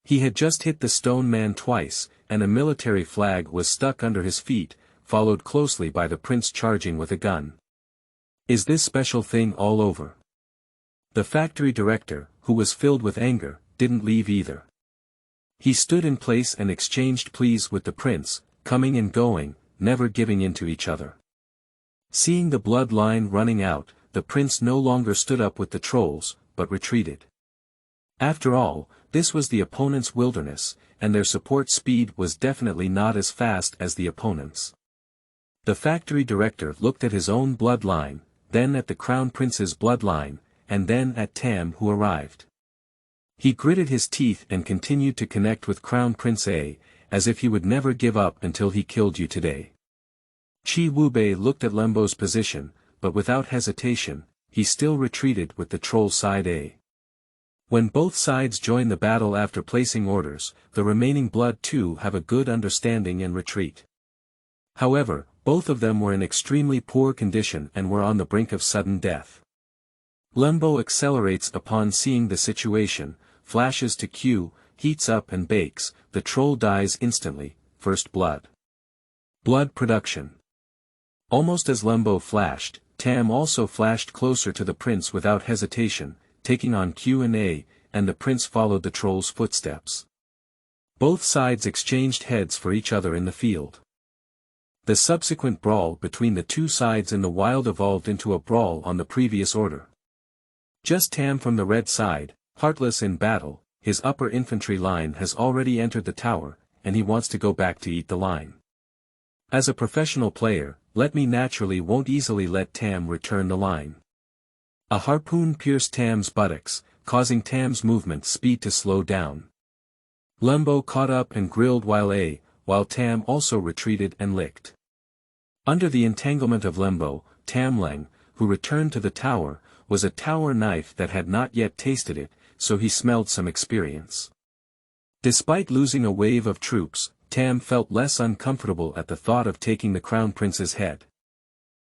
He had just hit the stone man twice, and a military flag was stuck under his feet, followed closely by the prince charging with a gun. Is this special thing all over? The factory director, who was filled with anger, didn't leave either. He stood in place and exchanged pleas with the prince, coming and going, never giving in to each other. Seeing the blood line running out, the prince no longer stood up with the trolls, but retreated. After all, this was the opponent's wilderness, and their support speed was definitely not as fast as the opponent's. The factory director looked at his own bloodline, then at the crown prince's bloodline, and then at Tam who arrived. He gritted his teeth and continued to connect with Crown Prince A, as if he would never give up until he killed you today. Chi Wubei looked at Lembo's position, but without hesitation, he still retreated with the troll side A. When both sides join the battle after placing orders, the remaining blood too have a good understanding and retreat. However, both of them were in extremely poor condition and were on the brink of sudden death. Lembo accelerates upon seeing the situation, flashes to Q, heats up and bakes, the troll dies instantly, first blood. Blood production. Almost as Lembo flashed, Tam also flashed closer to the prince without hesitation, taking on Q and A, and the prince followed the troll's footsteps. Both sides exchanged heads for each other in the field. The subsequent brawl between the two sides in the wild evolved into a brawl on the previous order. Just Tam from the red side, heartless in battle, his upper infantry line has already entered the tower, and he wants to go back to eat the line. As a professional player, Let Me naturally won't easily let Tam return the line. A harpoon pierced Tam's buttocks, causing Tam's movement speed to slow down. Lembo caught up and grilled while Tam also retreated and licked. Under the entanglement of Lembo, Tamleng, who returned to the tower, was a tower knife that had not yet tasted it, so he smelled some experience. Despite losing a wave of troops, Tam felt less uncomfortable at the thought of taking the crown prince's head.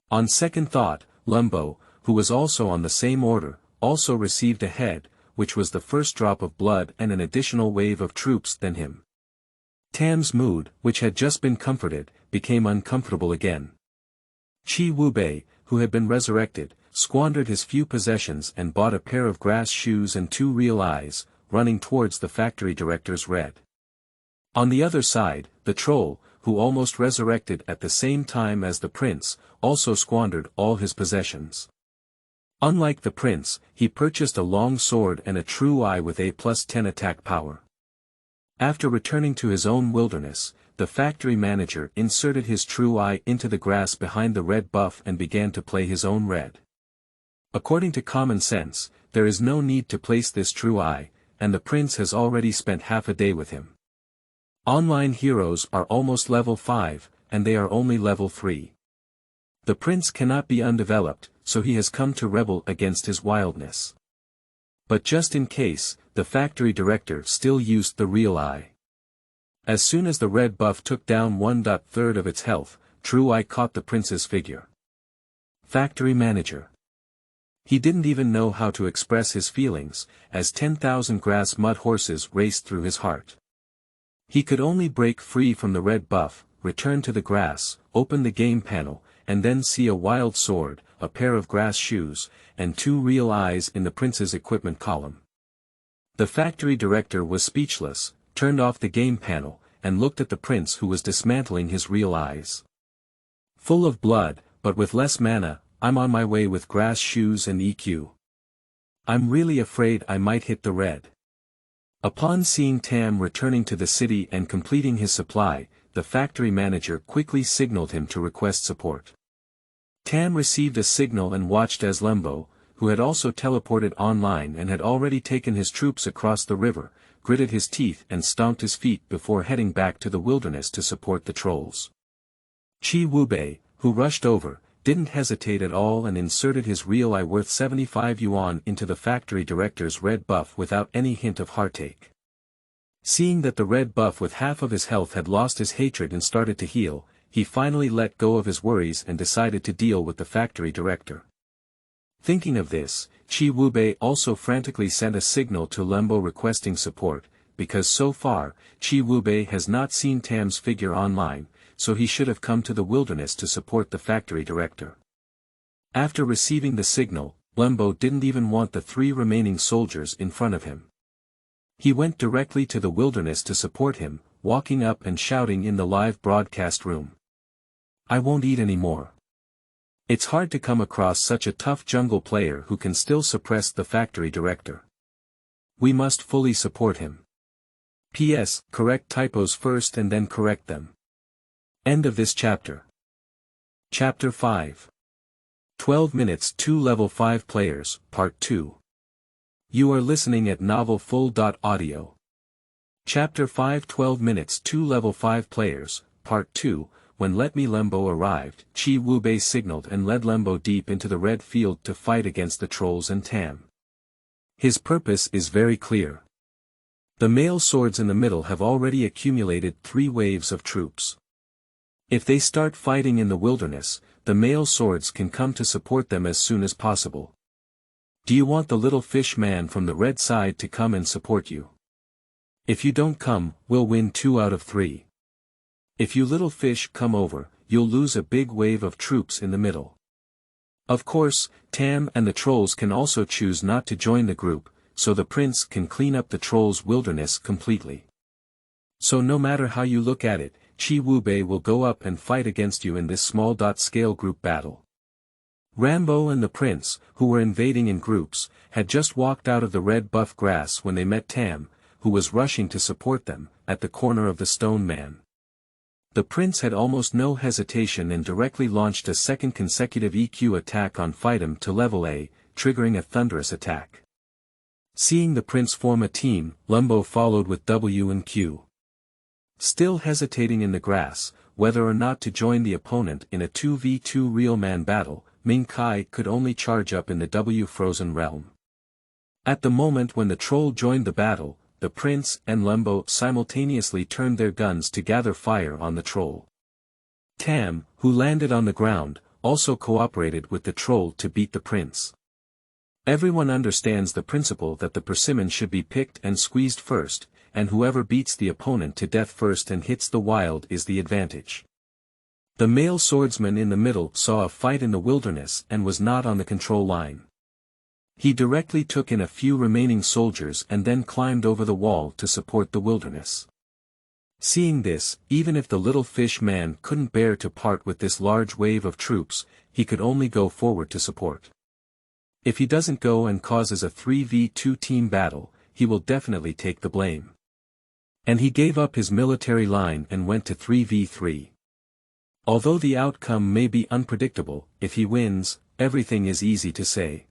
On second thought, Lembo, who was also on the same order, also received a head, which was the first drop of blood and an additional wave of troops than him. Tam's mood, which had just been comforted, became uncomfortable again. Chi Wubei, who had been resurrected, squandered his few possessions and bought a pair of grass shoes and 2 real eyes, running towards the factory director's red. On the other side, the troll, who almost resurrected at the same time as the prince, also squandered all his possessions. Unlike the prince, he purchased a long sword and a true eye with A+10 attack power. After returning to his own wilderness, the factory manager inserted his true eye into the grass behind the red buff and began to play his own red. According to common sense, there is no need to place this true eye, and the prince has already spent half a day with him. Online heroes are almost level 5, and they are only level 3. The prince cannot be undeveloped, so he has come to rebel against his wildness. But just in case, the factory director still used the real eye. As soon as the red buff took down 1/3 of its health, True Eye caught the prince's figure. Factory manager. He didn't even know how to express his feelings, as 10,000 grass mud horses raced through his heart. He could only break free from the red buff, return to the grass, open the game panel, and then see a wild sword, a pair of grass shoes, and 2 real eyes in the prince's equipment column. The factory director was speechless, turned off the game panel, and looked at the prince who was dismantling his real eyes. Full of blood, but with less mana, I'm on my way with grass shoes and EQ. I'm really afraid I might hit the red. Upon seeing Tam returning to the city and completing his supply, the factory manager quickly signaled him to request support. Tam received a signal and watched as Lembo, who had also teleported online and had already taken his troops across the river, gritted his teeth and stomped his feet before heading back to the wilderness to support the trolls. Chi Wubei, who rushed over, didn't hesitate at all and inserted his real eye worth 75 yuan into the factory director's red buff without any hint of heartache. Seeing that the red buff with half of his health had lost his hatred and started to heal, he finally let go of his worries and decided to deal with the factory director. Thinking of this, Chi Wubei also frantically sent a signal to Lembo requesting support, because so far, Chi Wubei has not seen Tam's figure online, so he should have come to the wilderness to support the factory director. After receiving the signal, Lembo didn't even want the 3 remaining soldiers in front of him. He went directly to the wilderness to support him, walking up and shouting in the live broadcast room. "I won't eat anymore." It's hard to come across such a tough jungle player who can still suppress the factory director. We must fully support him. P.S. Correct typos first and then correct them. End of this chapter. Chapter 5. 12 minutes 2 level 5 players, Part 2. You are listening at novelfull.audio. Chapter 5 12 minutes 2 level 5 players, Part 2. When Let Me Lembo arrived, Chi Wubei signaled and led Lembo deep into the red field to fight against the trolls and Tam. His purpose is very clear. The male swords in the middle have already accumulated 3 waves of troops. If they start fighting in the wilderness, the male swords can come to support them as soon as possible. Do you want the little fish man from the red side to come and support you? If you don't come, we'll win 2 out of 3. If you little fish come over, you'll lose a big wave of troops in the middle. Of course, Tam and the trolls can also choose not to join the group, so the prince can clean up the trolls' wilderness completely. So no matter how you look at it, Chi Wubei will go up and fight against you in this small-scale group battle. Rambo and the prince, who were invading in groups, had just walked out of the red buff grass when they met Tam, who was rushing to support them, at the corner of the stone man. The prince had almost no hesitation and directly launched a second consecutive EQ attack on Fightem to level A, triggering a thunderous attack. Seeing the prince form a team, Lembo followed with W and Q. Still hesitating in the grass, whether or not to join the opponent in a 2v2 real man battle, Ming Kai could only charge up in the W frozen realm. At the moment when the troll joined the battle, the prince and Lembo simultaneously turned their guns to gather fire on the troll. Tam, who landed on the ground, also cooperated with the troll to beat the prince. Everyone understands the principle that the persimmon should be picked and squeezed first, and whoever beats the opponent to death first and hits the wild is the advantage. The male swordsman in the middle saw a fight in the wilderness and was not on the control line. He directly took in a few remaining soldiers and then climbed over the wall to support the wilderness. Seeing this, even if the little fish man couldn't bear to part with this large wave of troops, he could only go forward to support. If he doesn't go and causes a 3v2 team battle, he will definitely take the blame. And he gave up his military line and went to 3v3. Although the outcome may be unpredictable, if he wins, everything is easy to say.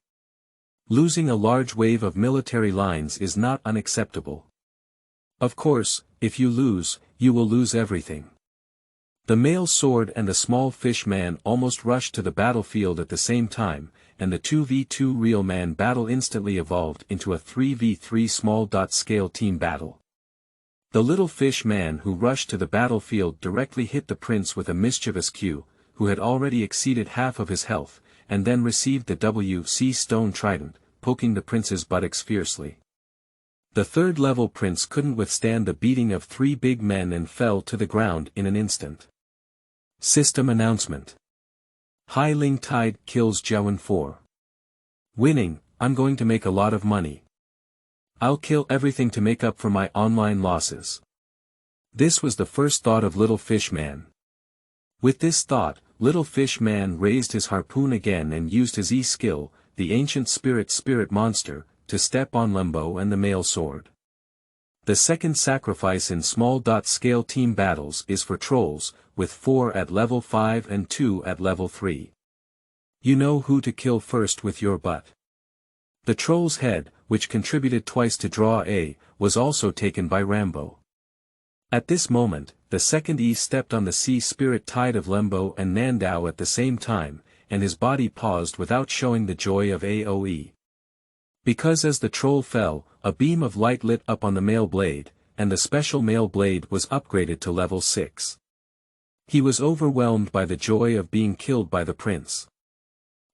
Losing a large wave of military lines is not unacceptable. Of course, if you lose, you will lose everything. The male sword and the small fish man almost rushed to the battlefield at the same time, and the 2v2 real man battle instantly evolved into a 3v3 small-scale team battle. The little fish man who rushed to the battlefield directly hit the prince with a mischievous Q, who had already exceeded half of his health, and then received the WC stone trident, poking the prince's buttocks fiercely. The third-level prince couldn't withstand the beating of 3 big men and fell to the ground in an instant. System announcement. Hai Ling Tide kills Jiawen 4. Winning, I'm going to make a lot of money. I'll kill everything to make up for my online losses. This was the first thought of Little Fish Man. With this thought, Little Fish Man raised his harpoon again and used his E-skill, the ancient spirit monster, to step on Lembo and the male sword. The second sacrifice in small-scale team battles is for trolls, with 4 at level 5 and 2 at level 3. You know who to kill first with your butt. The troll's head, which contributed twice to draw A, was also taken by Rambo. At this moment, the second E stepped on the sea spirit tide of Lembo and Nandao at the same time, and his body paused without showing the joy of AOE. Because as the troll fell, a beam of light lit up on the male blade, and the special male blade was upgraded to level 6. He was overwhelmed by the joy of being killed by the prince.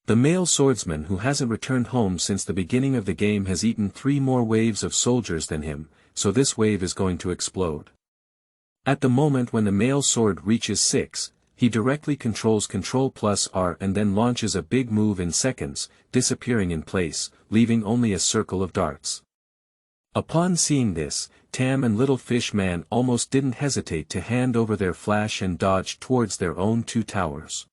The male swordsman who hasn't returned home since the beginning of the game has eaten 3 more waves of soldiers than him, so this wave is going to explode. At the moment when the male sword reaches 6, he directly controls Ctrl plus R and then launches a big move in seconds, disappearing in place, leaving only a circle of darts. Upon seeing this, Tam and Little Fish Man almost didn't hesitate to hand over their flash and dodge towards their own 2 towers.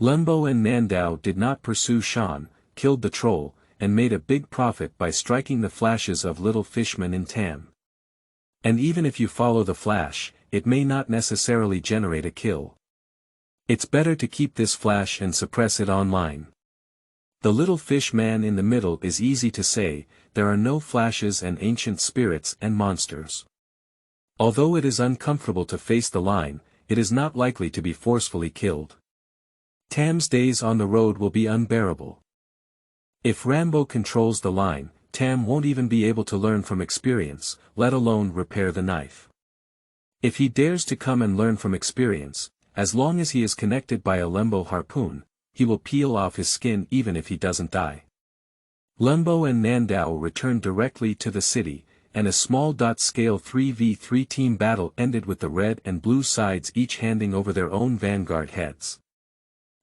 Lembo and Nandao did not pursue Shan, killed the troll, and made a big profit by striking the flashes of Little Fishman and Tam. And even if you follow the flash, it may not necessarily generate a kill. It's better to keep this flash and suppress it online. The Little Fish Man in the middle is easy to say, there are no flashes and ancient spirits and monsters. Although it is uncomfortable to face the line, it is not likely to be forcefully killed. Tam's days on the road will be unbearable. If Rambo controls the line, Tam won't even be able to learn from experience, let alone repair the knife. If he dares to come and learn from experience, as long as he is connected by a Lembo harpoon, he will peel off his skin even if he doesn't die. Lembo and Nandao returned directly to the city, and a small-scale 3v3 team battle ended with the red and blue sides each handing over their own vanguard heads.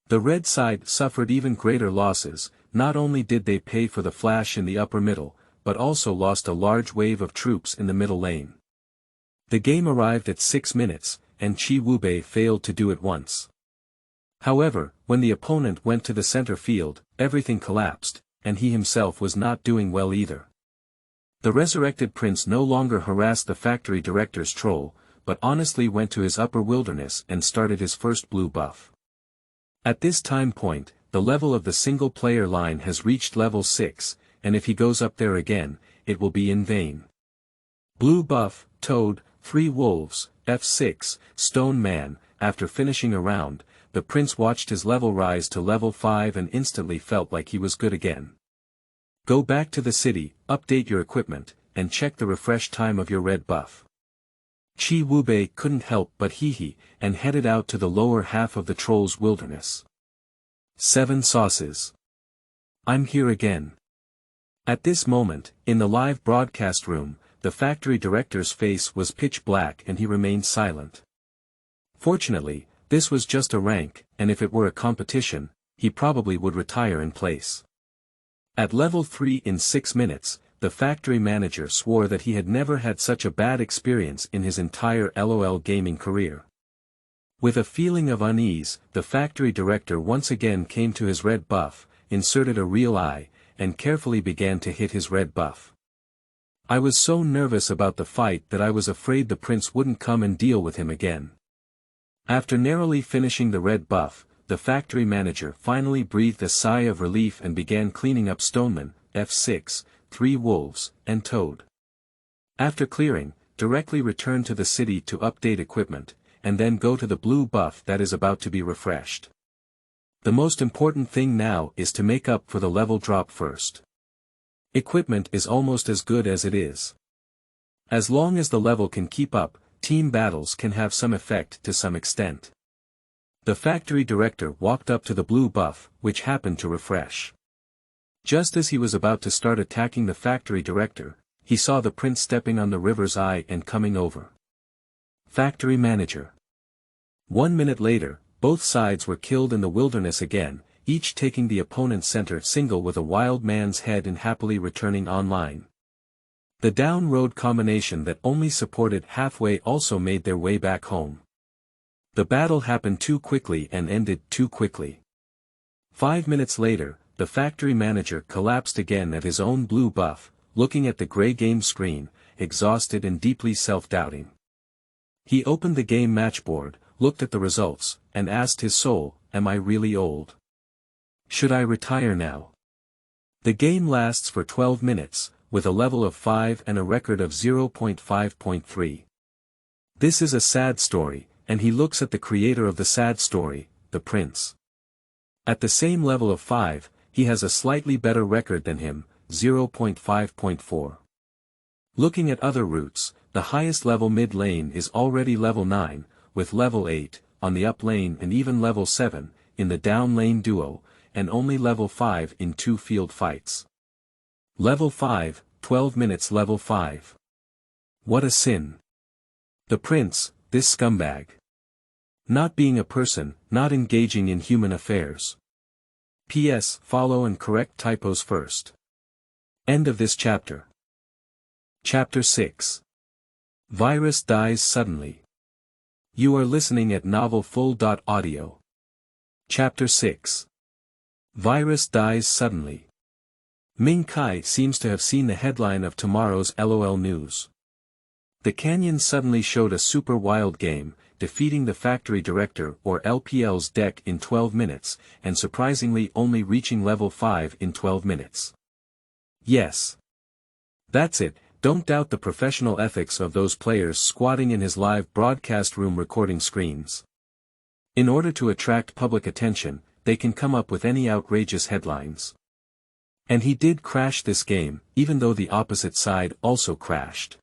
The red side suffered even greater losses. Not only did they pay for the flash in the upper middle, but also lost a large wave of troops in the middle lane. The game arrived at 6 minutes, and Chi Wubei failed to do it once. However, when the opponent went to the center field, everything collapsed, and he himself was not doing well either. The resurrected prince no longer harassed the factory director's troll, but honestly went to his upper wilderness and started his first blue buff. At this time point, the level of the single-player line has reached level 6, and if he goes up there again, it will be in vain. Blue buff, Toad, 3 wolves, F6, Stone Man. After finishing a round, the prince watched his level rise to level 5 and instantly felt like he was good again. Go back to the city, update your equipment, and check the refresh time of your red buff. Chi Wubei couldn't help but hee-hee, and headed out to the lower half of the troll's wilderness. 7 sauces. I'm here again. At this moment, in the live broadcast room, the factory director's face was pitch black and he remained silent. Fortunately, this was just a rank, and if it were a competition, he probably would retire in place. At level 3 in 6 minutes, the factory manager swore that he had never had such a bad experience in his entire LOL gaming career. With a feeling of unease, the factory director once again came to his red buff, inserted a real eye, and carefully began to hit his red buff. I was so nervous about the fight that I was afraid the prince wouldn't come and deal with him again. After narrowly finishing the red buff, the factory manager finally breathed a sigh of relief and began cleaning up Stoneman, F6, 3 wolves, and Toad. After clearing, directly return to the city to update equipment, and then go to the blue buff that is about to be refreshed. The most important thing now is to make up for the level drop first. Equipment is almost as good as it is. As long as the level can keep up, team battles can have some effect to some extent. The factory director walked up to the blue buff, which happened to refresh. Just as he was about to start attacking the factory director, he saw the prince stepping on the river's eye and coming over. Factory manager. 1 minute later, both sides were killed in the wilderness again, each taking the opponent's center single with a wild man's head and happily returning online. The down road combination that only supported halfway also made their way back home. The battle happened too quickly and ended too quickly. 5 minutes later, the factory manager collapsed again at his own blue buff, looking at the gray game screen, exhausted and deeply self-doubting. He opened the game matchboard, looked at the results, and asked his soul, "Am I really old? Should I retire now?" The game lasts for 12 minutes, with a level of 5 and a record of 0.5.3. This is a sad story, and he looks at the creator of the sad story, the prince. At the same level of 5, he has a slightly better record than him, 0.5.4. Looking at other routes, the highest level mid lane is already level 9, with level 8, on the up lane and even level 7, in the down lane duo, and only level 5 in 2 field fights. Level 5, 12 minutes level 5. What a sin. The prince, this scumbag. Not being a person, not engaging in human affairs. P.S. Follow and correct typos first. End of this chapter. Chapter 6. Virus dies suddenly. You are listening at novelfull.audio. Chapter 6. Virus dies suddenly. Ming Kai seems to have seen the headline of tomorrow's LOL news. The Canyon suddenly showed a super wild game, defeating the factory director or LPL's deck in 12 minutes, and surprisingly only reaching level 5 in 12 minutes. Yes. That's it, don't doubt the professional ethics of those players squatting in his live broadcast room recording screens. In order to attract public attention, they can come up with any outrageous headlines. And he did crash this game, even though the opposite side also crashed.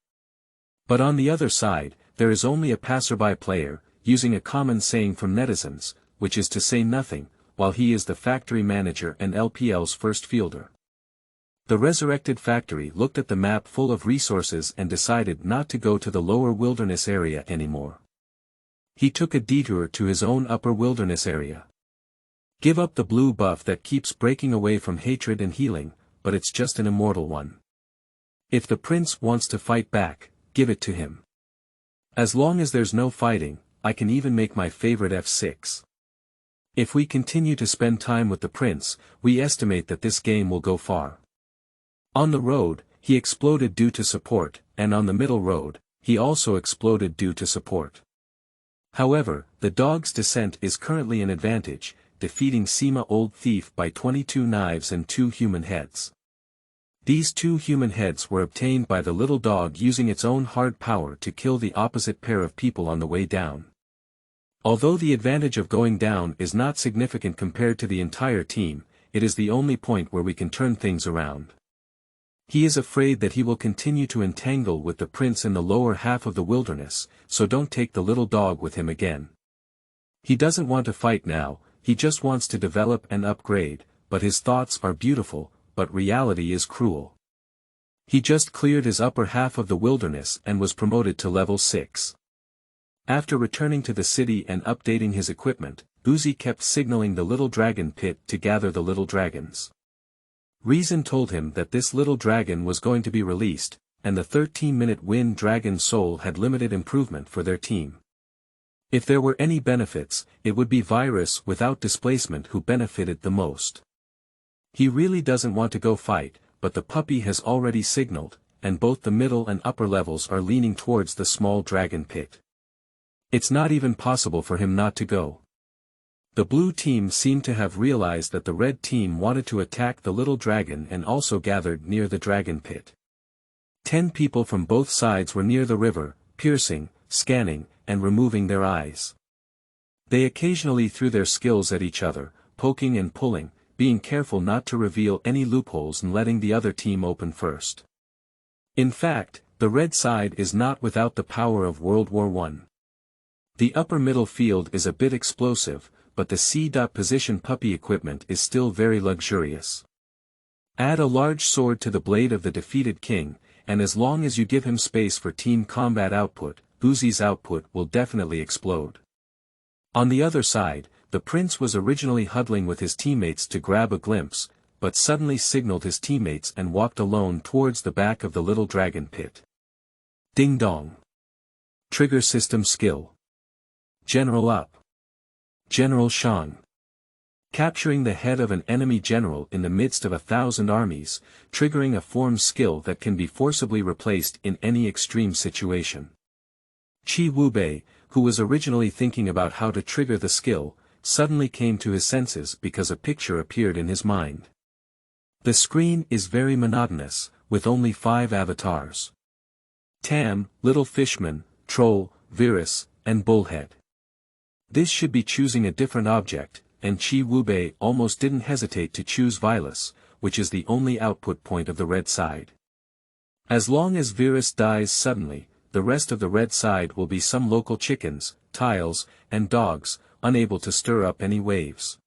But on the other side, there is only a passerby player, using a common saying from netizens, which is to say nothing, while he is the factory manager and LPL's first fielder. The resurrected factory looked at the map full of resources and decided not to go to the lower wilderness area anymore. He took a detour to his own upper wilderness area. Give up the blue buff that keeps breaking away from hatred and healing, but it's just an immortal one. If the prince wants to fight back, give it to him. As long as there's no fighting, I can even make my favorite F6. If we continue to spend time with the prince, we estimate that this game will go far. On the road, he exploded due to support, and on the middle road, he also exploded due to support. However, the dog's descent is currently an advantage, defeating Sima Old Thief by 22 knives and 2 human heads. These 2 human heads were obtained by the little dog using its own hard power to kill the opposite pair of people on the way down. Although the advantage of going down is not significant compared to the entire team, it is the only point where we can turn things around. He is afraid that he will continue to entangle with the prince in the lower half of the wilderness, so don't take the little dog with him again. He doesn't want to fight now, he just wants to develop and upgrade, but his thoughts are beautiful, but reality is cruel. He just cleared his upper half of the wilderness and was promoted to level 6. After returning to the city and updating his equipment, Uzi kept signaling the little dragon pit to gather the little dragons. Reason told him that this little dragon was going to be released, and the 13-minute win dragon soul had limited improvement for their team. If there were any benefits, it would be Virus without displacement who benefited the most. He really doesn't want to go fight, but the puppy has already signaled, and both the middle and upper levels are leaning towards the small dragon pit. It's not even possible for him not to go. The blue team seemed to have realized that the red team wanted to attack the little dragon and also gathered near the dragon pit. 10 people from both sides were near the river, piercing, scanning, and removing their eyes. They occasionally threw their skills at each other, poking and pulling, being careful not to reveal any loopholes and letting the other team open first. In fact, the red side is not without the power of World War I. The upper middle field is a bit explosive, but the C.position puppy equipment is still very luxurious. Add a large sword to the blade of the defeated king, and as long as you give him space for team combat output, Uzi's output will definitely explode. On the other side, the prince was originally huddling with his teammates to grab a glimpse, but suddenly signaled his teammates and walked alone towards the back of the little dragon pit. Ding dong. Trigger system skill. General up. General Shang. Capturing the head of an enemy general in the midst of 1,000 armies, triggering a form skill that can be forcibly replaced in any extreme situation. Qi Wubei, who was originally thinking about how to trigger the skill, suddenly came to his senses because a picture appeared in his mind. The screen is very monotonous, with only 5 avatars. Tam, Little Fishman, Troll, Virus, and Bullhead. This should be choosing a different object, and Chi Wubei almost didn't hesitate to choose Vilas, which is the only output point of the red side. As long as Virus dies suddenly, the rest of the red side will be some local chickens, tiles, and dogs, unable to stir up any waves.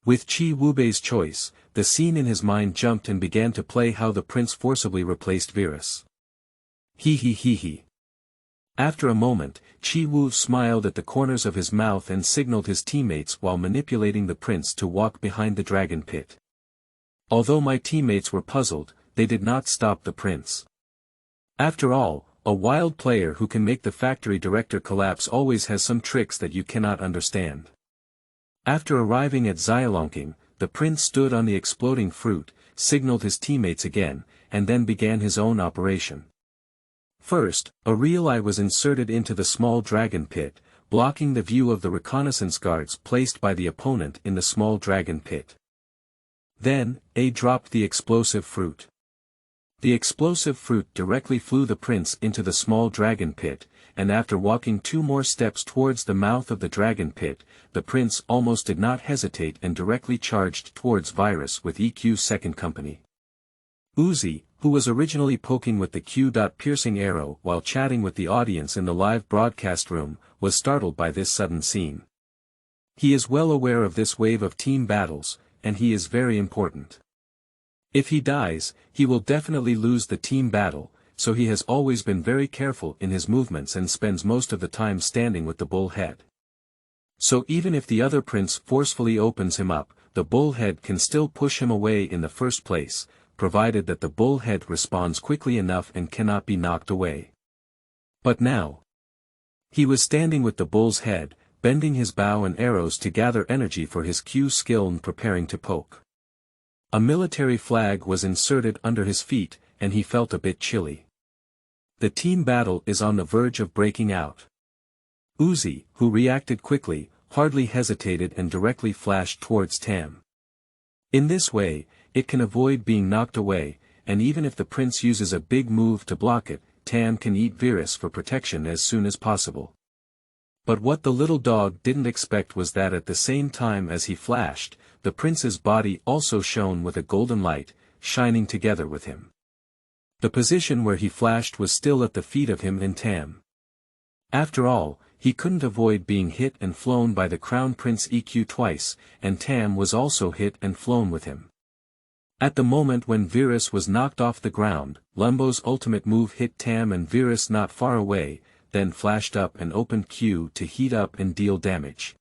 With Chi Wubei's choice, the scene in his mind jumped and began to play how the prince forcibly replaced Virus. Hee hee hee hee. After a moment, Chi Wu smiled at the corners of his mouth and signaled his teammates while manipulating the prince to walk behind the dragon pit. Although my teammates were puzzled, they did not stop the prince. After all, a wild player who can make the factory director collapse always has some tricks that you cannot understand. After arriving at Xiaolongking, the prince stood on the exploding fruit, signaled his teammates again, and then began his own operation. First, a real eye was inserted into the small dragon pit, blocking the view of the reconnaissance guards placed by the opponent in the small dragon pit. Then, A dropped the explosive fruit. The explosive fruit directly flew the prince into the small dragon pit, and after walking 2 more steps towards the mouth of the dragon pit, the prince almost did not hesitate and directly charged towards Virus with EQ's second company. Uzi, who was originally poking with the Q-piercing arrow while chatting with the audience in the live broadcast room, was startled by this sudden scene. He is well aware of this wave of team battles, and he is very important. If he dies, he will definitely lose the team battle, so he has always been very careful in his movements and spends most of the time standing with the bullhead. So even if the other prince forcefully opens him up, the bullhead can still push him away in the first place, provided that the bullhead responds quickly enough and cannot be knocked away. But now, he was standing with the bull's head, bending his bow and arrows to gather energy for his Q skill and preparing to poke. A military flag was inserted under his feet, and he felt a bit chilly. The team battle is on the verge of breaking out. Uzi, who reacted quickly, hardly hesitated and directly flashed towards Tam. In this way, it can avoid being knocked away, and even if the prince uses a big move to block it, Tam can eat Virus for protection as soon as possible. But what the little dog didn't expect was that at the same time as he flashed, the prince's body also shone with a golden light, shining together with him. The position where he flashed was still at the feet of him and Tam. After all, he couldn't avoid being hit and flown by the crown prince EQ twice, and Tam was also hit and flown with him. At the moment when Virus was knocked off the ground, Lumbo's ultimate move hit Tam and Virus not far away, then flashed up and opened Q to heat up and deal damage.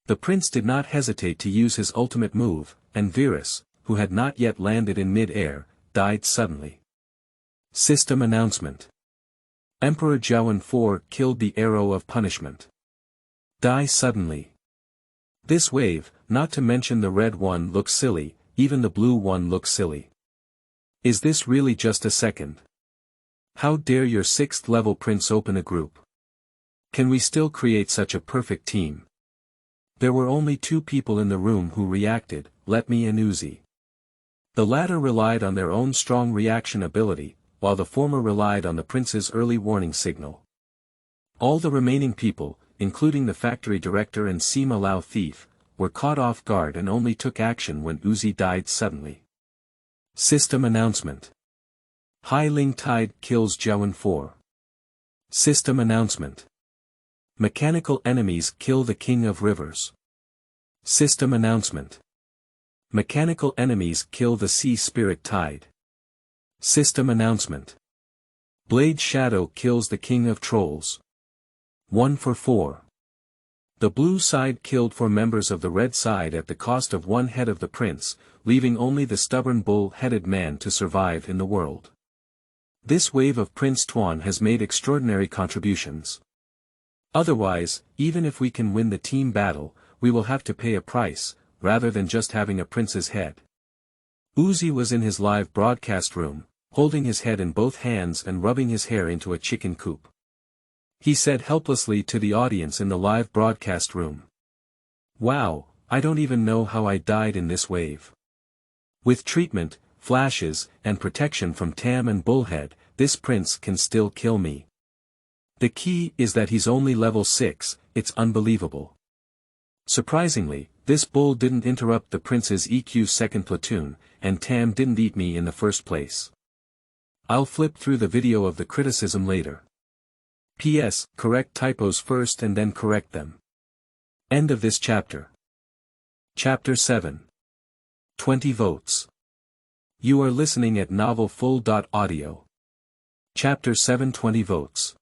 The prince did not hesitate to use his ultimate move, and Virus, who had not yet landed in mid-air, died suddenly. System announcement. Emperor Zhaoan IV killed the arrow of punishment. Die suddenly. This wave, not to mention the red one, looks silly, even the blue one looks silly. Is this really just a second? How dare your 6th level prince open a group? Can we still create such a perfect team? There were only 2 people in the room who reacted, Let Me and Uzi. The latter relied on their own strong reaction ability, while the former relied on the prince's early warning signal. All the remaining people, including the factory director and Sima Lao thief, were caught off guard and only took action when Uzi died suddenly. System announcement. Hai Ling Tide kills Zhaoan IV. System announcement. Mechanical enemies kill the King of Rivers. System announcement. Mechanical enemies kill the Sea Spirit Tide. System announcement. Blade Shadow kills the King of Trolls. 1 for 4. The blue side killed 4 members of the red side at the cost of 1 head of the prince, leaving only the stubborn bull-headed man to survive in the world. This wave of Prince Tuan has made extraordinary contributions. Otherwise, even if we can win the team battle, we will have to pay a price, rather than just having a prince's head. Uzi was in his live broadcast room, holding his head in both hands and rubbing his hair into a chicken coop. He said helplessly to the audience in the live broadcast room, "Wow, I don't even know how I died in this wave. With treatment, flashes, and protection from Tam and Bullhead, this prince can still kill me. The key is that he's only level 6, it's unbelievable. Surprisingly, this bull didn't interrupt the prince's EQ second platoon, and Tam didn't eat me in the first place. I'll flip through the video of the criticism later. P.S. Correct typos first and then correct them. End of this chapter. Chapter 7. 20 votes. You are listening at novelfull.audio. Chapter 7 20 votes.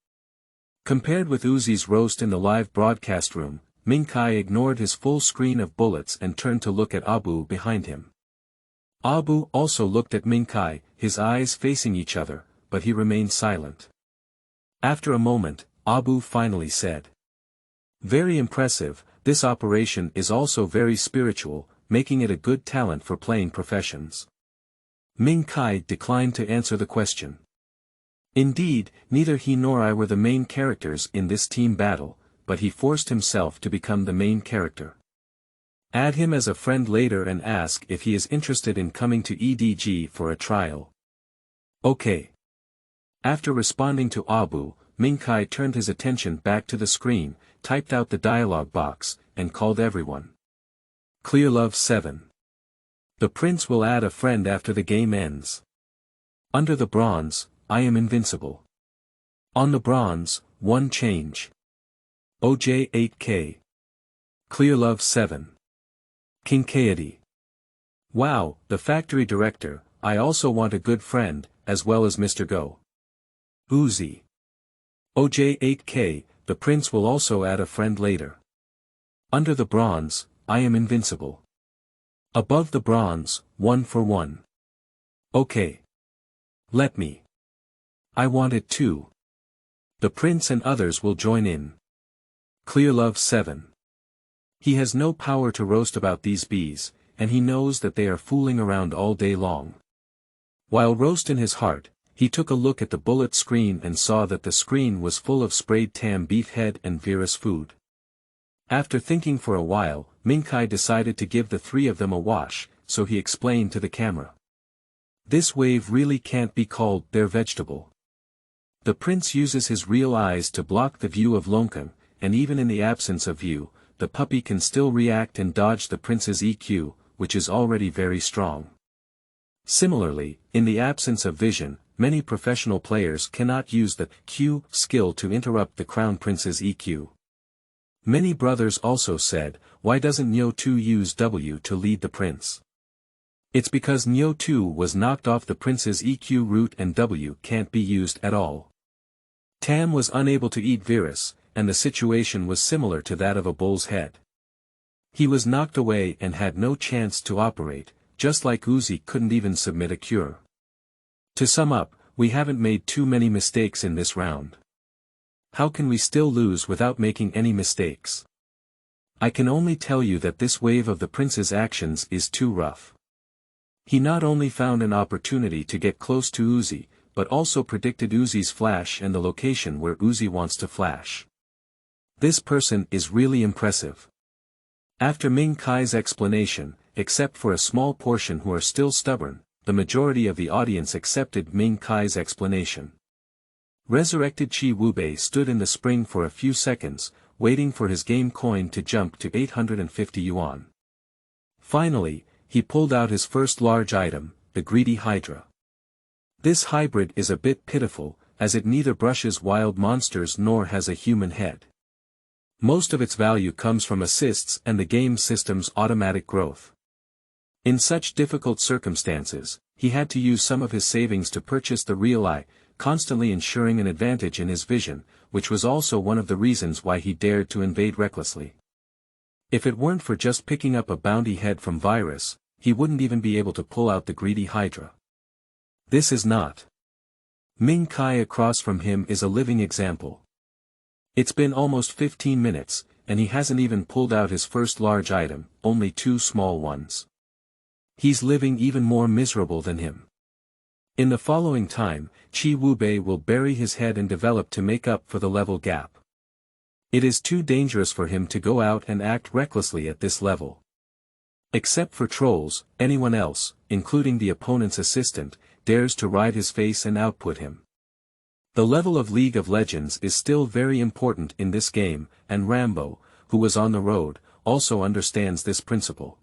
Compared with Uzi's roast in the live broadcast room, Ming Kai ignored his full screen of bullets and turned to look at Abu behind him. Abu also looked at Ming Kai, his eyes facing each other, but he remained silent. After a moment, Abu finally said. Very impressive, this operation is also very spiritual, making it a good talent for playing professions. Ming Kai declined to answer the question. Indeed, neither he nor I were the main characters in this team battle, but he forced himself to become the main character. Add him as a friend later and ask if he is interested in coming to EDG for a trial. Okay. After responding to Abu, Ming Kai turned his attention back to the screen, typed out the dialog box, and called everyone. Clear Love 7. The prince will add a friend after the game ends. Under the bronze, I am invincible. On the bronze, 1 change. OJ 8K. Clear Love 7. Kincaidi. Wow, the factory director, I also want a good friend, as well as Mr. Go. Uzi. OJ 8K, the prince will also add a friend later. Under the bronze, I am invincible. Above the bronze, 1 for 1. Okay. Let me. I want it too. The prince and others will join in. Clear Love 7. He has no power to roast about these bees, and he knows that they are fooling around all day long. While roast in his heart, he took a look at the bullet screen and saw that the screen was full of sprayed Tam beef head and Vera's food. After thinking for a while, Ming Kai decided to give the 3 of them a wash, so he explained to the camera. This wave really can't be called their vegetable. The prince uses his real eyes to block the view of Lonkang, and even in the absence of view, the puppy can still react and dodge the prince's EQ, which is already very strong. Similarly, in the absence of vision, many professional players cannot use the Q skill to interrupt the crown prince's EQ. Many brothers also said, why doesn't Nyo 2 use W to lead the prince? It's because Nyo 2 was knocked off the prince's EQ route and W can't be used at all. Tam was unable to eat Virus, and the situation was similar to that of a bull's head. He was knocked away and had no chance to operate, just like Uzi couldn't even submit a cure. To sum up, we haven't made too many mistakes in this round. How can we still lose without making any mistakes? I can only tell you that this wave of the prince's actions is too rough. He not only found an opportunity to get close to Uzi, but also predicted Uzi's flash and the location where Uzi wants to flash. This person is really impressive. After Ming Kai's explanation, except for a small portion who are still stubborn, the majority of the audience accepted Ming Kai's explanation. Resurrected Chi Wubei stood in the spring for a few seconds, waiting for his game coin to jump to 850 yuan. Finally, he pulled out his first large item, the Greedy Hydra. This hybrid is a bit pitiful, as it neither brushes wild monsters nor has a human head. Most of its value comes from assists and the game system's automatic growth. In such difficult circumstances, he had to use some of his savings to purchase the real eye, constantly ensuring an advantage in his vision, which was also one of the reasons why he dared to invade recklessly. If it weren't for just picking up a bounty head from Virus, he wouldn't even be able to pull out the Greedy Hydra. This is not. Ming Kai across from him is a living example. It's been almost 15 minutes, and he hasn't even pulled out his first large item, only 2 small ones. He's living even more miserable than him. In the following time, Chi Wubei will bury his head and develop to make up for the level gap. It is too dangerous for him to go out and act recklessly at this level. Except for trolls, anyone else, including the opponent's assistant, dares to ride his face and output him. The level of League of Legends is still very important in this game, and Rambo, who was on the road, also understands this principle.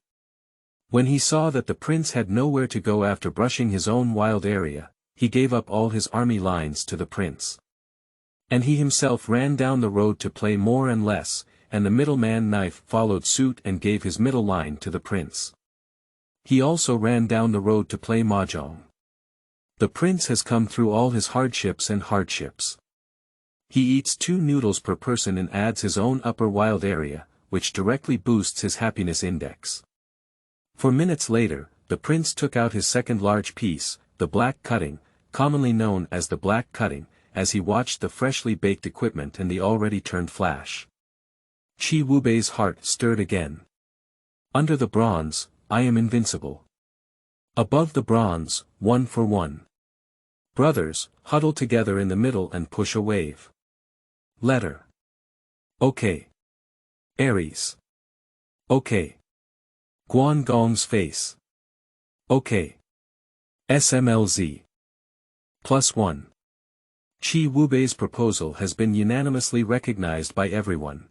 When he saw that the prince had nowhere to go after brushing his own wild area, he gave up all his army lines to the prince. And he himself ran down the road to play more and less, and the middleman Knife followed suit and gave his middle line to the prince. He also ran down the road to play mahjong. The prince has come through all his hardships. He eats 2 noodles per person and adds his own upper wild area, which directly boosts his happiness index. 4 minutes later, the prince took out his second large piece, the black cutting, commonly known as the black cutting, as he watched the freshly baked equipment and the already turned flash. Chi Wubei's heart stirred again. Under the bronze, I am invincible. Above the bronze, 1 for 1. Brothers, huddle together in the middle and push a wave. Letter. Okay. Aries. Okay. Guangdong's face. Okay. SMLZ. +1. Chi Wubei's proposal has been unanimously recognized by everyone.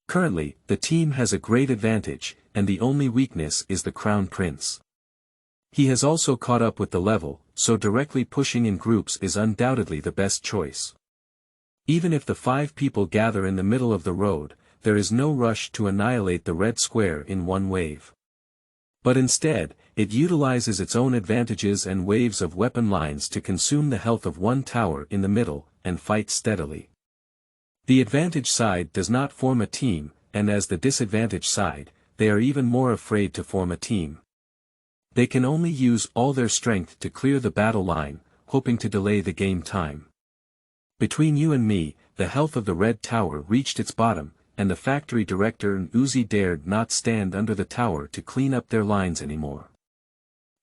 Currently, the team has a great advantage, and the only weakness is the Crown Prince. He has also caught up with the level, so directly pushing in groups is undoubtedly the best choice. Even if the 5 people gather in the middle of the road, there is no rush to annihilate the red square in one wave. But instead, it utilizes its own advantages and waves of weapon lines to consume the health of one tower in the middle, and fight steadily. The advantage side does not form a team, and as the disadvantage side, they are even more afraid to form a team. They can only use all their strength to clear the battle line, hoping to delay the game time. Between you and me, the health of the red tower reached its bottom, and the factory director and Uzi dared not stand under the tower to clean up their lines anymore.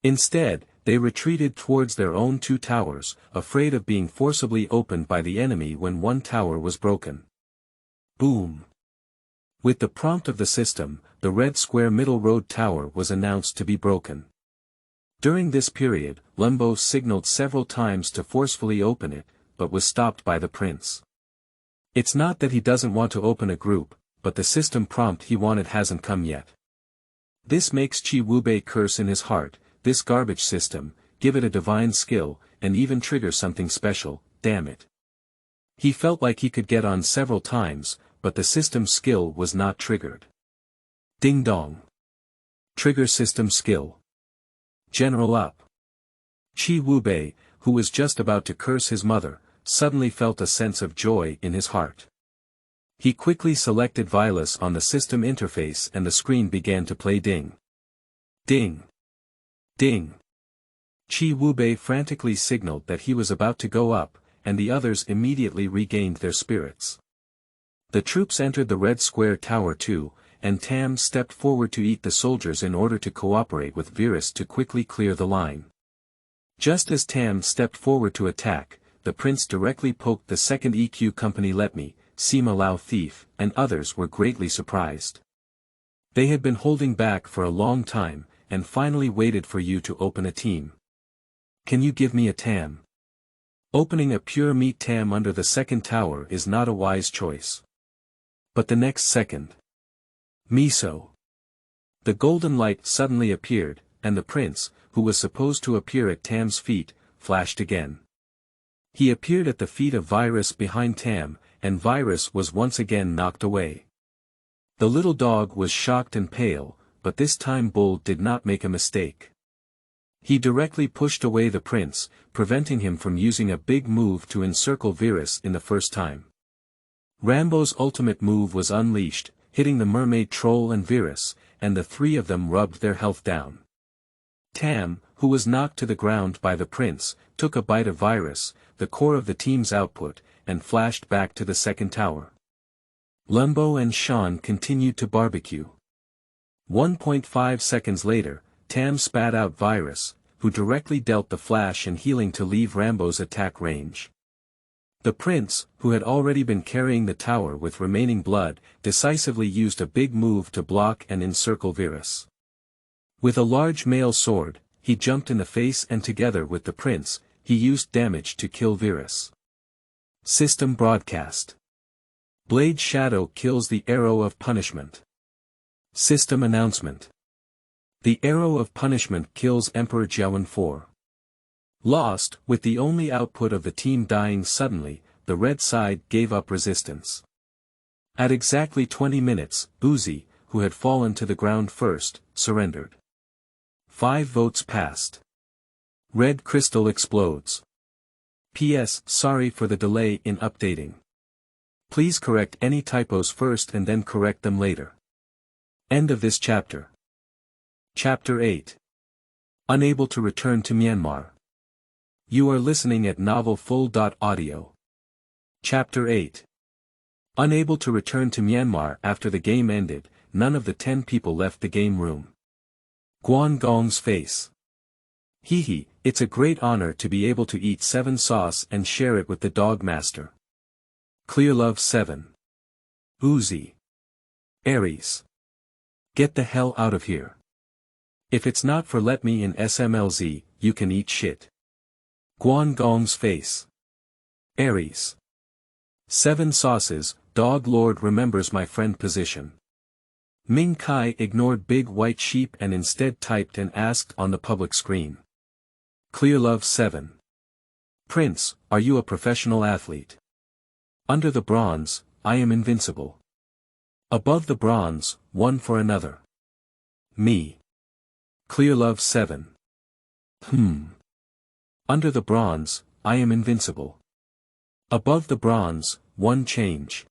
Instead, they retreated towards their own 2 towers, afraid of being forcibly opened by the enemy when one tower was broken. Boom! With the prompt of the system, the red square middle road tower was announced to be broken. During this period, Lembo signaled several times to forcefully open it, but was stopped by the prince. It's not that he doesn't want to open a group, but the system prompt he wanted hasn't come yet. This makes Chi Wubei curse in his heart, this garbage system, give it a divine skill, and even trigger something special, damn it. He felt like he could get on several times, but the system skill was not triggered. Ding dong. Trigger system skill. General up. Chi Wubei, who was just about to curse his mother, suddenly felt a sense of joy in his heart. He quickly selected Virus on the system interface and the screen began to play ding. Ding. Ding. Chi Wubei frantically signaled that he was about to go up, and the others immediately regained their spirits. The troops entered the red square tower too, and Tam stepped forward to eat the soldiers in order to cooperate with Virus to quickly clear the line. Just as Tam stepped forward to attack, the prince directly poked the second EQ company Let Me, Sima Lao Thief, and others were greatly surprised. They had been holding back for a long time, and finally waited for you to open a team. Can you give me a Tam? Opening a pure meat Tam under the second tower is not a wise choice. But the next second. Miso. The golden light suddenly appeared, and the prince, who was supposed to appear at Tam's feet, flashed again. He appeared at the feet of Virus behind Tam, and Virus was once again knocked away. The little dog was shocked and pale, but this time Bull did not make a mistake. He directly pushed away the prince, preventing him from using a big move to encircle Virus in the first time. Rambo's ultimate move was unleashed, hitting the mermaid troll and Virus, and the 3 of them rubbed their health down. Tam, who was knocked to the ground by the prince, took a bite of Virus, the core of the team's output, and flashed back to the second tower. Lembo and Sean continued to barbecue. 1.5 seconds later, Tam spat out Virus, who directly dealt the flash and healing to leave Rambo's attack range. The prince, who had already been carrying the tower with remaining blood, decisively used a big move to block and encircle Virus. With a large mail sword, he jumped in the face and together with the prince, he used damage to kill Virus. System broadcast. Blade Shadow kills the Arrow of Punishment. System announcement. The Arrow of Punishment kills Emperor Xiaoyusang 4. Lost, with the only output of the team dying suddenly, the red side gave up resistance. At exactly 20 minutes, Uzi, who had fallen to the ground first, surrendered. 5 votes passed. Red crystal explodes. P.S. Sorry for the delay in updating. Please correct any typos first and then correct them later. End of this chapter. Chapter 8. Unable to return to Myanmar. You are listening at novelfull.audio. Chapter 8. Unable to return to Myanmar after the game ended, none of the 10 people left the game room. Guan Gong's face. Hee, it's a great honor to be able to eat 7 sauce and share it with the dog master. Clear Love 7. Uzi. Aries. Get the hell out of here. If it's not for let me in SMLZ, you can eat shit. Guan Gong's face. Aries. 7 sauces, Dog Lord remembers my friend position. Ming Kai ignored big white sheep and instead typed and asked on the public screen. Clear Love 7. Prince, are you a professional athlete? Under the bronze, I am invincible. Above the bronze, one for another. Me. Clear Love 7. Under the bronze, I am invincible. Above the bronze, one change.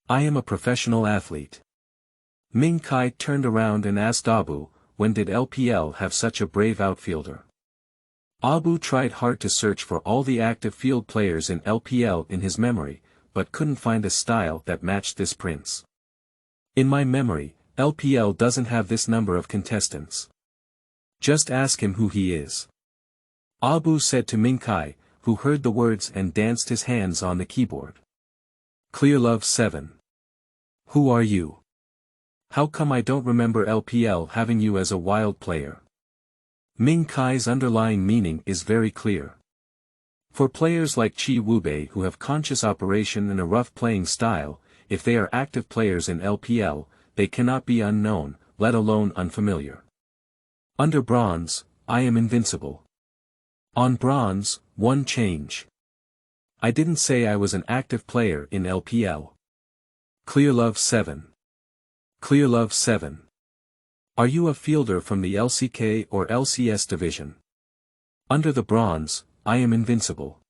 I am a professional athlete. Ming Kai turned around and asked Abu, when did LPL have such a brave outfielder? Abu tried hard to search for all the active field players in LPL in his memory, but couldn't find a style that matched this prince. In my memory, LPL doesn't have this number of contestants. Just ask him who he is. Abu said to Ming Kai, who heard the words and danced his hands on the keyboard. Clear Love 7. Who are you? How come I don't remember LPL having you as a wild player? Ming Kai's underlying meaning is very clear. For players like Chi Wubei who have conscious operation and a rough playing style, if they are active players in LPL, they cannot be unknown, let alone unfamiliar. Under bronze, I am invincible. On bronze, one change. I didn't say I was an active player in LPL. Clear Love 7. Clear Love 7. Are you a fielder from the LCK or LCS division? Under the bronze, I am invincible.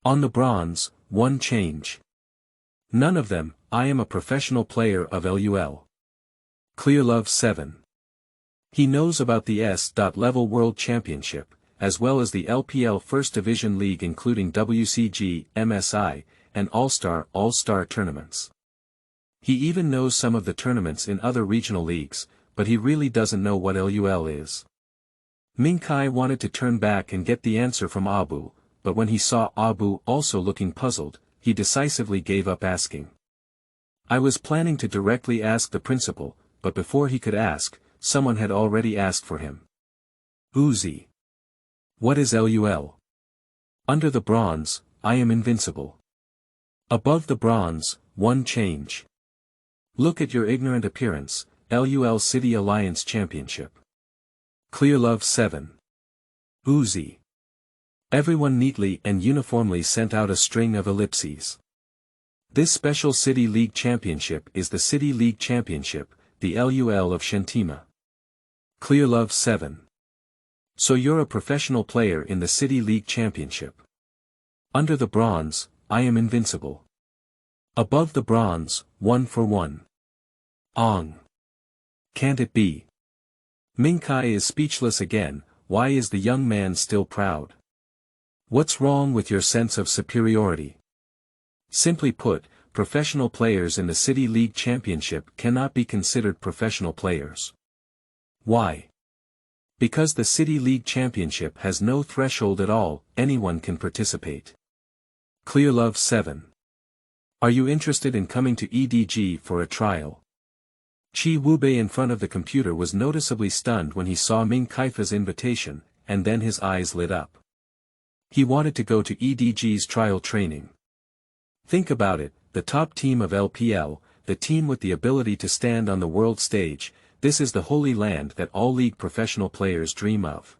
On the bronze, one change. None of them, I am a professional player of LUL. Clear Love 7. He knows about the S.Level World Championship, as well as the LPL First Division League including WCG, MSI, and All-Star tournaments. He even knows some of the tournaments in other regional leagues, but he really doesn't know what LUL is. Ming Kai wanted to turn back and get the answer from Abu, but when he saw Abu also looking puzzled, he decisively gave up asking. I was planning to directly ask the principal, but before he could ask, someone had already asked for him. Uzi. What is LUL? Under the bronze, I am invincible. Above the bronze, one change. Look at your ignorant appearance, LUL City Alliance Championship. Clear Love 7. Uzi. Everyone neatly and uniformly sent out a string of ellipses. This special City League Championship is the City League Championship, the LUL of Shentima. Clear Love 7. So you're a professional player in the City League Championship. Under the bronze, I am invincible. Above the bronze, one for one. Ong. Can't it be? Ming Kai is speechless again. Why is the young man still proud? What's wrong with your sense of superiority? Simply put, professional players in the City League Championship cannot be considered professional players. Why? Because the City League Championship has no threshold at all, anyone can participate. Clear Love 7. Are you interested in coming to EDG for a trial? Chi Wubei in front of the computer was noticeably stunned when he saw Ming Kai's invitation, and then his eyes lit up. He wanted to go to EDG's trial training. Think about it, the top team of LPL, the team with the ability to stand on the world stage, this is the holy land that all league professional players dream of.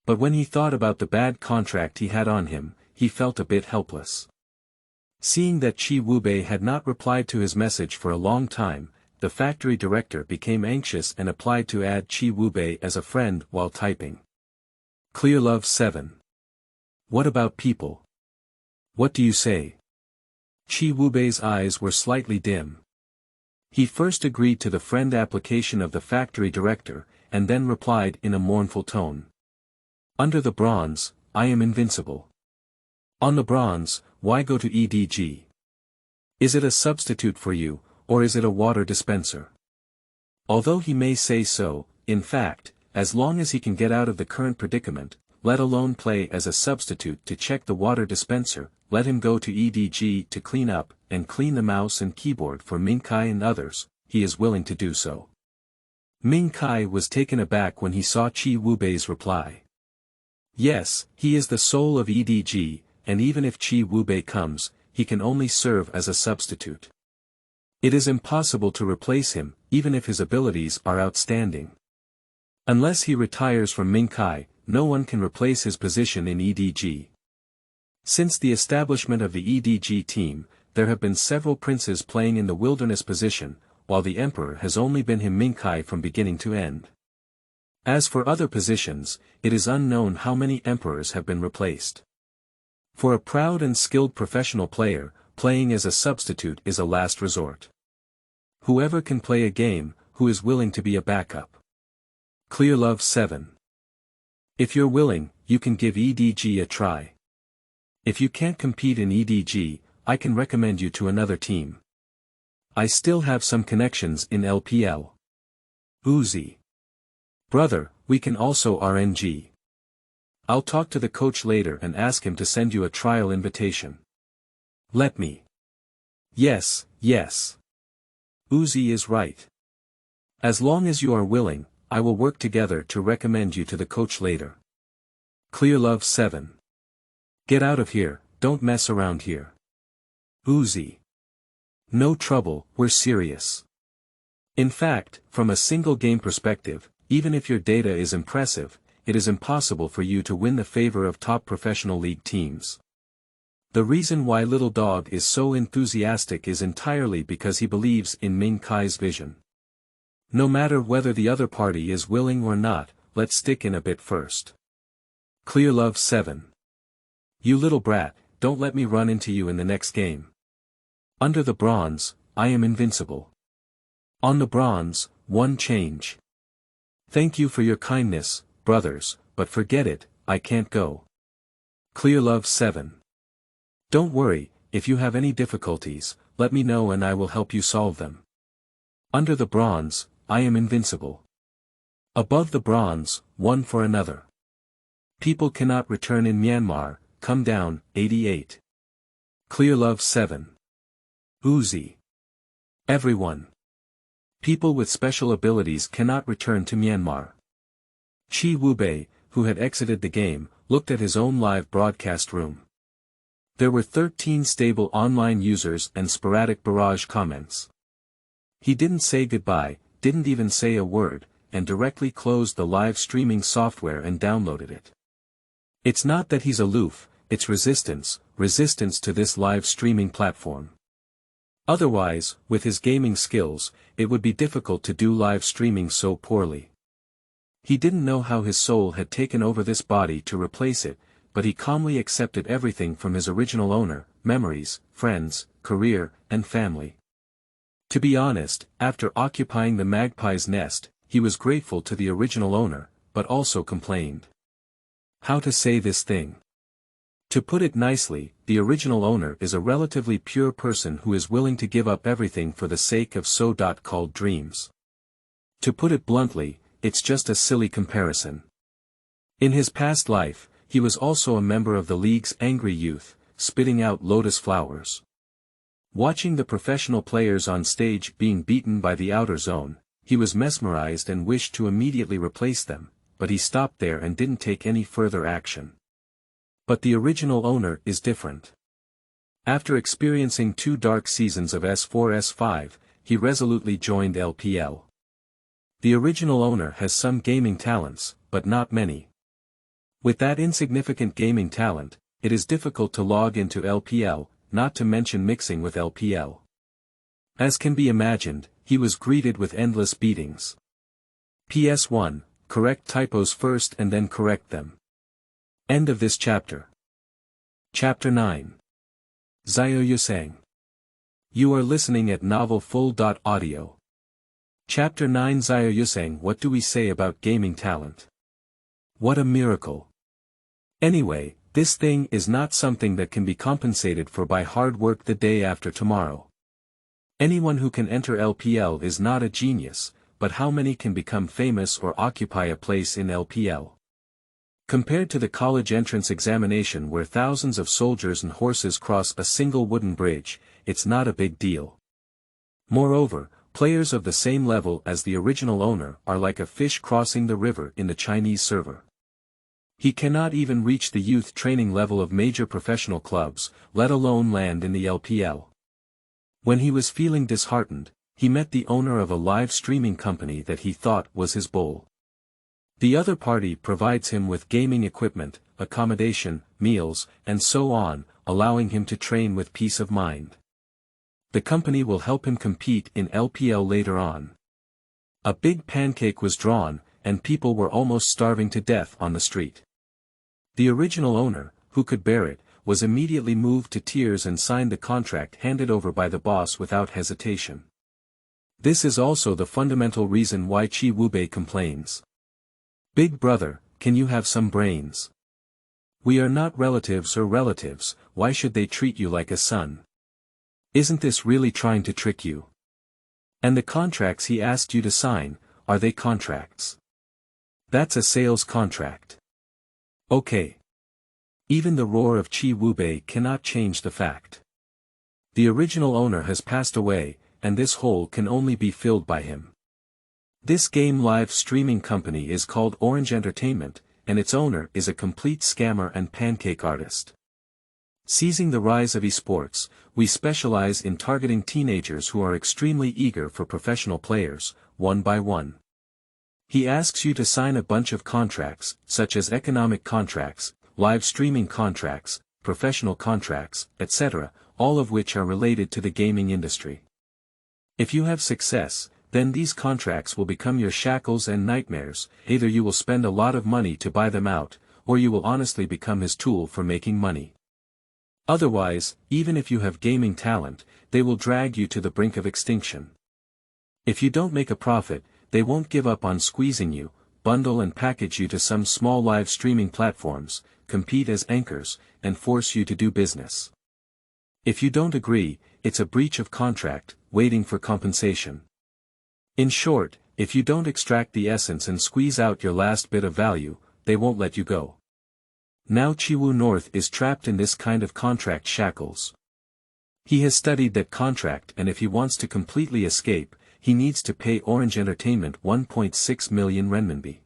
But when he thought about the bad contract he had on him, he felt a bit helpless. Seeing that Chi Wubei had not replied to his message for a long time, the factory director became anxious and applied to add Chi Wubei as a friend while typing. Clear Love 7. What about people? What do you say? Chi Wubei's eyes were slightly dim. He first agreed to the friend application of the factory director, and then replied in a mournful tone. Under the bronze, I am invincible. On the bronze, why go to EDG? Is it a substitute for you, or is it a water dispenser? Although he may say so, in fact, as long as he can get out of the current predicament, let alone play as a substitute to check the water dispenser, let him go to EDG to clean up and clean the mouse and keyboard for Ming Kai and others, he is willing to do so. Ming Kai was taken aback when he saw Chi Wubei's reply. Yes, he is the soul of EDG, and even if Chi Wubei comes, he can only serve as a substitute. It is impossible to replace him, even if his abilities are outstanding. Unless he retires from Ming Kai, no one can replace his position in EDG. Since the establishment of the EDG team, there have been several princes playing in the wilderness position, while the emperor has only been him Ming Kai from beginning to end. As for other positions, it is unknown how many emperors have been replaced. For a proud and skilled professional player, playing as a substitute is a last resort. Whoever can play a game, who is willing to be a backup. Clear Love 7. If you're willing, you can give EDG a try. If you can't compete in EDG, I can recommend you to another team. I still have some connections in LPL. Uzi. Brother, we can also RNG. I'll talk to the coach later and ask him to send you a trial invitation. Let me. Yes, yes. Uzi is right. As long as you are willing, I will work together to recommend you to the coach later. Clear Love 7. Get out of here, don't mess around here. Uzi. No trouble, we're serious. In fact, from a single game perspective, even if your data is impressive, it is impossible for you to win the favor of top professional league teams. The reason why Little Dog is so enthusiastic is entirely because he believes in Ming Kai's vision. No matter whether the other party is willing or not, let's stick in a bit first. Clear Love 7. You little brat, don't let me run into you in the next game. Under the bronze, I am invincible. On the bronze, one change. Thank you for your kindness, brothers, but forget it, I can't go. Clear Love 7. Don't worry, if you have any difficulties, let me know and I will help you solve them. Under the bronze, I am invincible. Above the bronze, one for another. People cannot return in Myanmar, come down, 88. Clear Love 7. Uzi. Everyone. People with special abilities cannot return to Myanmar. Chi Wubei, who had exited the game, looked at his own live broadcast room. There were 13 stable online users and sporadic barrage comments. He didn't say goodbye, didn't even say a word, and directly closed the live streaming software and downloaded it. It's not that he's aloof, it's resistance to this live streaming platform. Otherwise, with his gaming skills, it would be difficult to do live streaming so poorly. He didn't know how his soul had taken over this body to replace it, but he calmly accepted everything from his original owner, memories, friends, career, and family. To be honest, after occupying the magpie's nest, he was grateful to the original owner, but also complained. How to say this thing? To put it nicely, the original owner is a relatively pure person who is willing to give up everything for the sake of so-called dreams. To put it bluntly, it's just a silly comparison. In his past life, he was also a member of the league's angry youth, spitting out lotus flowers. Watching the professional players on stage being beaten by the outer zone, he was mesmerized and wished to immediately replace them, but he stopped there and didn't take any further action. But the original owner is different. After experiencing 2 dark seasons of S4-S5, he resolutely joined LPL. The original owner has some gaming talents, but not many. With that insignificant gaming talent, it is difficult to log into LPL, not to mention mixing with LPL. As can be imagined, he was greeted with endless beatings. PS1, correct typos first and then correct them. End of this chapter. Chapter 9. Xiaoyusang. You are listening at novelfull.audio. Chapter 9. Xiaoyusang. What do we say about gaming talent? What a miracle. Anyway, this thing is not something that can be compensated for by hard work the day after tomorrow. Anyone who can enter LPL is not a genius, but how many can become famous or occupy a place in LPL? Compared to the college entrance examination where thousands of soldiers and horses cross a single wooden bridge, it's not a big deal. Moreover, players of the same level as the original owner are like a fish crossing the river in the Chinese server. He cannot even reach the youth training level of major professional clubs, let alone land in the LPL. When he was feeling disheartened, he met the owner of a live streaming company that he thought was his bull. The other party provides him with gaming equipment, accommodation, meals, and so on, allowing him to train with peace of mind. The company will help him compete in LPL later on. A big pancake was drawn, and people were almost starving to death on the street. The original owner, who could bear it, was immediately moved to tears and signed the contract handed over by the boss without hesitation. This is also the fundamental reason why Chi Wubei complains. Big brother, can you have some brains? We are not relatives or relatives, why should they treat you like a son? Isn't this really trying to trick you? And the contracts he asked you to sign, are they contracts? That's a sales contract. Okay. Even the roar of Chi Wubei cannot change the fact. The original owner has passed away, and this hole can only be filled by him. This game live streaming company is called Orange Entertainment, and its owner is a complete scammer and pancake artist. Seizing the rise of esports, we specialize in targeting teenagers who are extremely eager for professional players, one by one. He asks you to sign a bunch of contracts, such as economic contracts, live streaming contracts, professional contracts, etc., all of which are related to the gaming industry. If you have success, then these contracts will become your shackles and nightmares. Either you will spend a lot of money to buy them out, or you will honestly become his tool for making money. Otherwise, even if you have gaming talent, they will drag you to the brink of extinction. If you don't make a profit, they won't give up on squeezing you, bundle and package you to some small live streaming platforms, compete as anchors, and force you to do business. If you don't agree, it's a breach of contract, waiting for compensation. In short, if you don't extract the essence and squeeze out your last bit of value, they won't let you go. Now Chiwu North is trapped in this kind of contract shackles. He has studied that contract, and if he wants to completely escape, he needs to pay Orange Entertainment 1.6 million renminbi.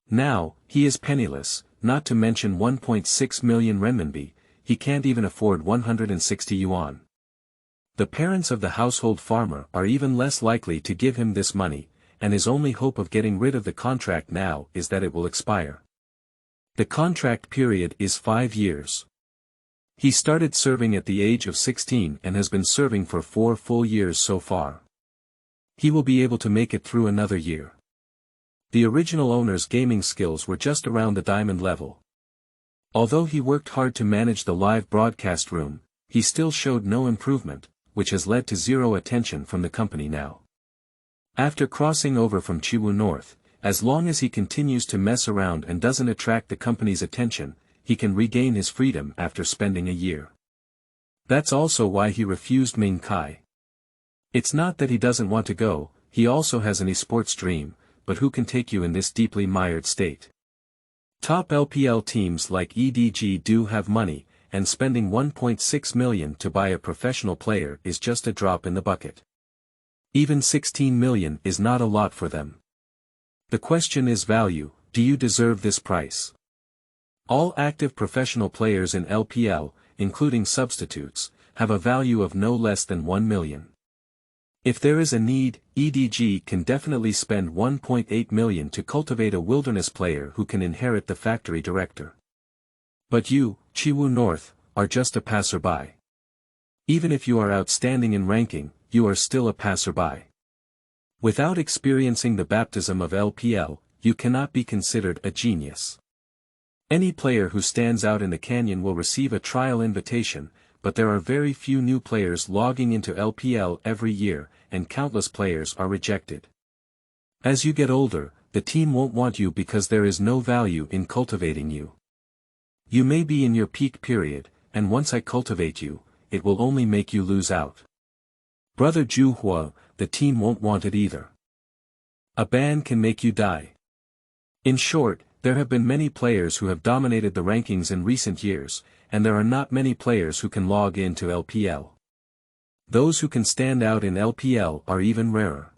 Now, he is penniless, not to mention 1.6 million renminbi, he can't even afford 160 yuan. The parents of the household farmer are even less likely to give him this money, and his only hope of getting rid of the contract now is that it will expire. The contract period is 5 years. He started serving at the age of 16 and has been serving for 4 full years so far. He will be able to make it through another year. The original owner's gaming skills were just around the diamond level. Although he worked hard to manage the live broadcast room, he still showed no improvement, which has led to zero attention from the company now. After crossing over from Chiwu North, as long as he continues to mess around and doesn't attract the company's attention, he can regain his freedom after spending a year. That's also why he refused Ming Kai. It's not that he doesn't want to go, he also has an esports dream, but who can take you in this deeply mired state? Top LPL teams like EDG do have money, and spending 1.6 million to buy a professional player is just a drop in the bucket. Even 16 million is not a lot for them. The question is value: do you deserve this price? All active professional players in LPL, including substitutes, have a value of no less than 1 million. If there is a need, EDG can definitely spend 1.8 million to cultivate a wilderness player who can inherit the factory director. But you, Chiwu North, are just a passerby. Even if you are outstanding in ranking, you are still a passerby. Without experiencing the baptism of LPL, you cannot be considered a genius. Any player who stands out in the canyon will receive a trial invitation, but there are very few new players logging into LPL every year, and countless players are rejected. As you get older, the team won't want you because there is no value in cultivating you. You may be in your peak period, and once I cultivate you, it will only make you lose out. Brother Ju Hua, the team won't want it either. A ban can make you die. In short, there have been many players who have dominated the rankings in recent years, and there are not many players who can log into LPL. Those who can stand out in LPL are even rarer.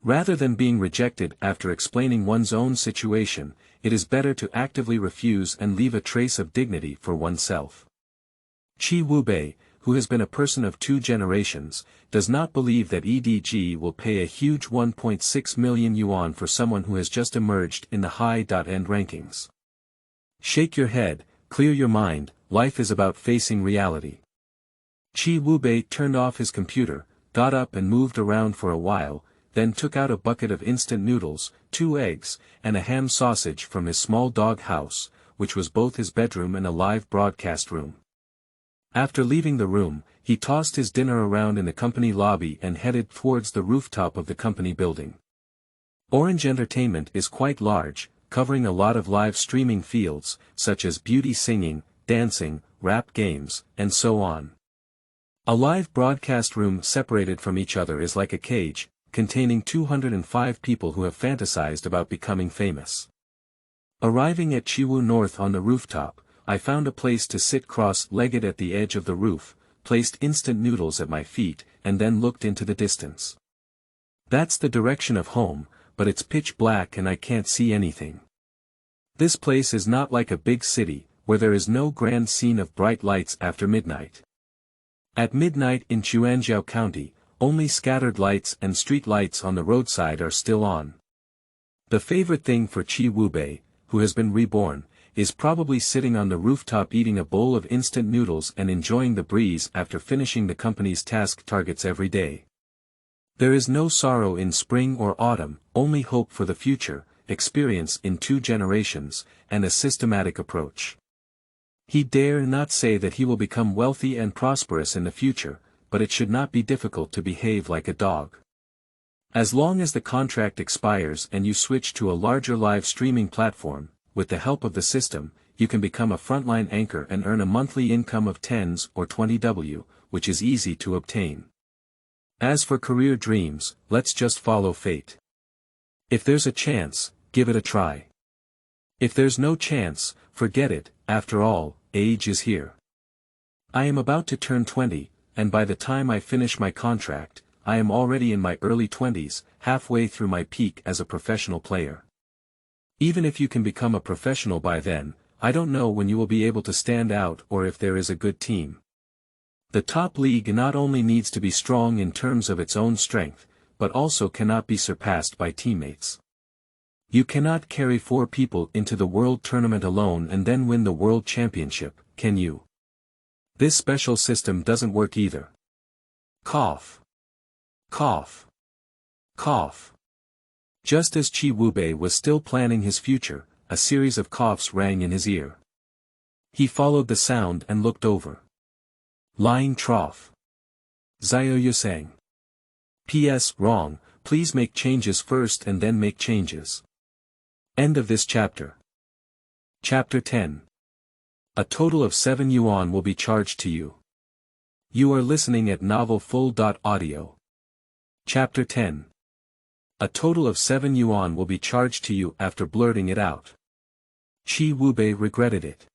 Rather than being rejected after explaining one's own situation, it is better to actively refuse and leave a trace of dignity for oneself. Chi Wubei, who has been a person of 2 generations, does not believe that EDG will pay a huge 1.6 million yuan for someone who has just emerged in the high-end rankings. Shake your head, clear your mind, life is about facing reality. Chi Wubei turned off his computer, got up and moved around for a while, then took out a bucket of instant noodles, 2 eggs, and a ham sausage from his small dog house, which was both his bedroom and a live broadcast room. After leaving the room, he tossed his dinner around in the company lobby and headed towards the rooftop of the company building. Orange Entertainment is quite large, covering a lot of live streaming fields, such as beauty singing, dancing, rap games, and so on. A live broadcast room separated from each other is like a cage, containing 205 people who have fantasized about becoming famous. Arriving at Chiwu North on the rooftop, I found a place to sit cross-legged at the edge of the roof, placed instant noodles at my feet, and then looked into the distance. That's the direction of home, but it's pitch black and I can't see anything. This place is not like a big city, where there is no grand scene of bright lights after midnight. At midnight in Chuanjiao County, only scattered lights and street lights on the roadside are still on. The favorite thing for Chi Wubei, who has been reborn, is probably sitting on the rooftop eating a bowl of instant noodles and enjoying the breeze after finishing the company's task targets every day. There is no sorrow in spring or autumn, only hope for the future, experience in 2 generations, and a systematic approach. He dare not say that he will become wealthy and prosperous in the future, but it should not be difficult to behave like a dog. As long as the contract expires and you switch to a larger live streaming platform, with the help of the system, you can become a frontline anchor and earn a monthly income of 10s or 20W, which is easy to obtain. As for career dreams, let's just follow fate. If there's a chance, give it a try. If there's no chance, forget it. After all, age is here. I am about to turn 20, and by the time I finish my contract, I am already in my early 20s, halfway through my peak as a professional player. Even if you can become a professional by then, I don't know when you will be able to stand out or if there is a good team. The top league not only needs to be strong in terms of its own strength, but also cannot be surpassed by teammates. You cannot carry 4 people into the world tournament alone and then win the world championship, can you? This special system doesn't work either. Cough. Cough. Cough. Just as Chi Wubei was still planning his future, a series of coughs rang in his ear. He followed the sound and looked over. Lying trough. Xiaoyusang. P.S. Wrong, please make changes first and then make changes. End of this chapter. Chapter 10. A total of 7 yuan will be charged to you. You are listening at novelfull.audio. Chapter 10. A total of 7 yuan will be charged to you after blurting it out. Chi Wubei regretted it.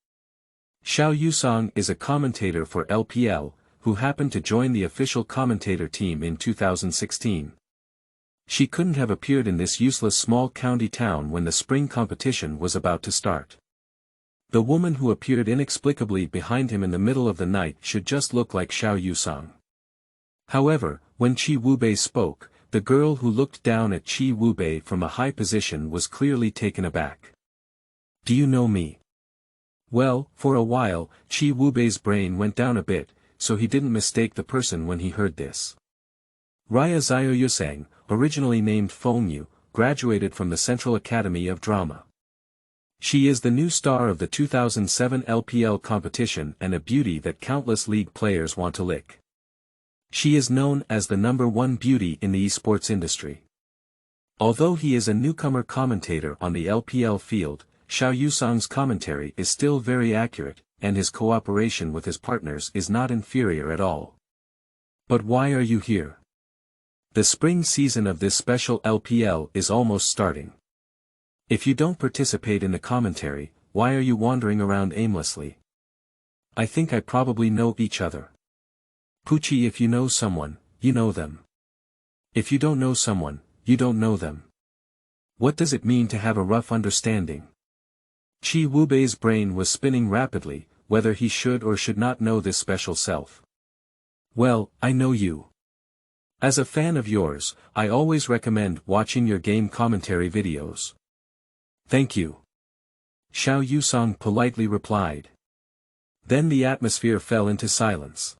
Xiaoyusang is a commentator for LPL, who happened to join the official commentator team in 2016. She couldn't have appeared in this useless small county town when the spring competition was about to start. The woman who appeared inexplicably behind him in the middle of the night should just look like Xiaoyusang. However, when Chi Wubei spoke, the girl who looked down at Chi Wubei from a high position was clearly taken aback. "Do you know me?" Well, for a while, Chi Wubei's brain went down a bit, so he didn't mistake the person when he heard this. Raya Xiaoyusang, originally named Fengyu, graduated from the Central Academy of Drama. She is the new star of the 2007 LPL competition and a beauty that countless league players want to lick. She is known as the #1 beauty in the esports industry. Although he is a newcomer commentator on the LPL field, Xiaoyusang's commentary is still very accurate, and his cooperation with his partners is not inferior at all. But why are you here? The spring season of this special LPL is almost starting. If you don't participate in the commentary, why are you wandering around aimlessly? I think I probably know each other. Pucci, if you know someone, you know them. If you don't know someone, you don't know them. What does it mean to have a rough understanding? Chi Wubei's brain was spinning rapidly, whether he should or should not know this special self. Well, I know you. As a fan of yours, I always recommend watching your game commentary videos. Thank you. Xiaoyusang politely replied. Then the atmosphere fell into silence.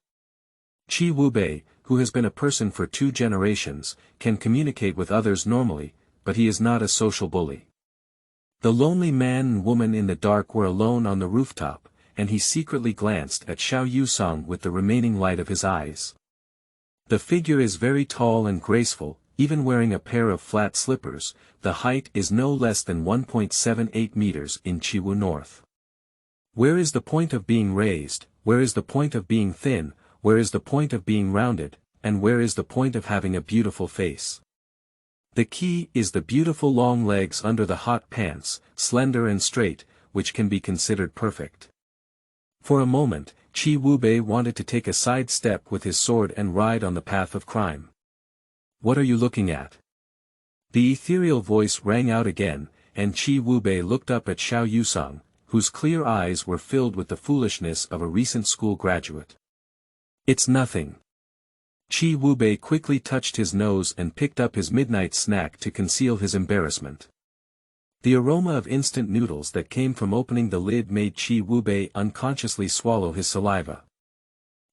Chi Wubei, who has been a person for 2 generations, can communicate with others normally, but he is not a social bully. The lonely man and woman in the dark were alone on the rooftop, and he secretly glanced at Xiaoyusang with the remaining light of his eyes. The figure is very tall and graceful, even wearing a pair of flat slippers. The height is no less than 1.78 meters in Chiwu North. Where is the point of being raised, where is the point of being thin, where is the point of being rounded, and where is the point of having a beautiful face? The key is the beautiful long legs under the hot pants, slender and straight, which can be considered perfect. For a moment, Chi Wubei wanted to take a side step with his sword and ride on the path of crime. What are you looking at? The ethereal voice rang out again, and Chi Wubei looked up at Xiaoyusang, whose clear eyes were filled with the foolishness of a recent school graduate. It's nothing. Chi Wubei quickly touched his nose and picked up his midnight snack to conceal his embarrassment. The aroma of instant noodles that came from opening the lid made Chi Wubei unconsciously swallow his saliva.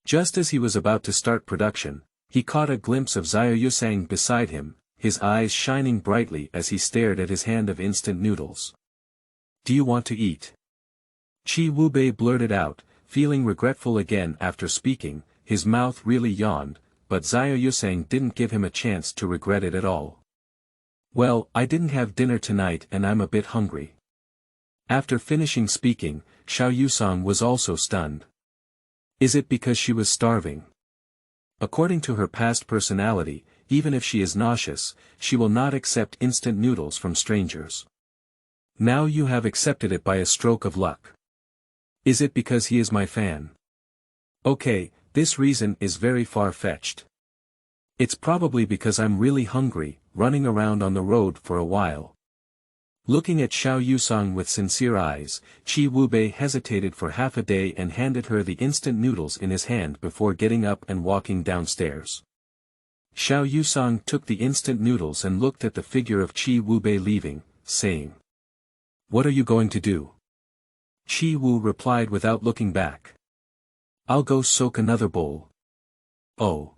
Just as he was about to start production, he caught a glimpse of Xiaoyusang beside him, his eyes shining brightly as he stared at his hand of instant noodles. "Do you want to eat?" Chi Wubei blurted out, feeling regretful again after speaking. His mouth really yawned, but Xiaoyusang didn't give him a chance to regret it at all. "Well, I didn't have dinner tonight and I'm a bit hungry." After finishing speaking, Xiaoyusang was also stunned. Is it because she was starving? According to her past personality, even if she is nauseous, she will not accept instant noodles from strangers. Now you have accepted it by a stroke of luck. Is it because he is my fan? Okay, this reason is very far-fetched. It's probably because I'm really hungry, running around on the road for a while. Looking at Xiaoyusang with sincere eyes, Chi Wubei hesitated for half a day and handed her the instant noodles in his hand before getting up and walking downstairs. Xiaoyusang took the instant noodles and looked at the figure of Chi Wubei leaving, saying, "What are you going to do?" Chi Wu replied without looking back. "I'll go soak another bowl." Oh.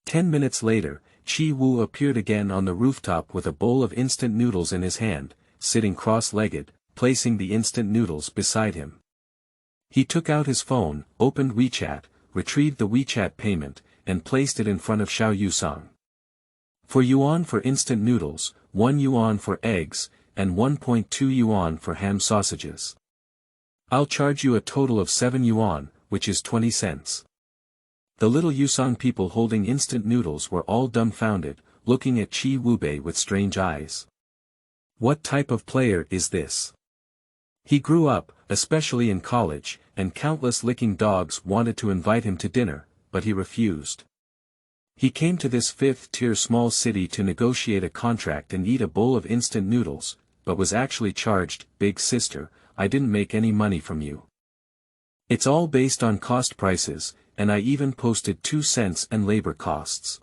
10 minutes later, Chi Wu appeared again on the rooftop with a bowl of instant noodles in his hand, sitting cross-legged, placing the instant noodles beside him. He took out his phone, opened WeChat, retrieved the WeChat payment, and placed it in front of Xiaoyusang. "For yuan for instant noodles, 1 yuan for eggs, and 1.2 yuan for ham sausages. I'll charge you a total of 7 yuan, which is 20 cents. The little Yusang people holding instant noodles were all dumbfounded, looking at Chi Wubei with strange eyes. What type of player is this? He grew up, especially in college, and countless licking dogs wanted to invite him to dinner, but he refused. He came to this fifth-tier small city to negotiate a contract and eat a bowl of instant noodles, but was actually charged, "Big sister, I didn't make any money from you. It's all based on cost prices, and I even posted 2 cents and labor costs."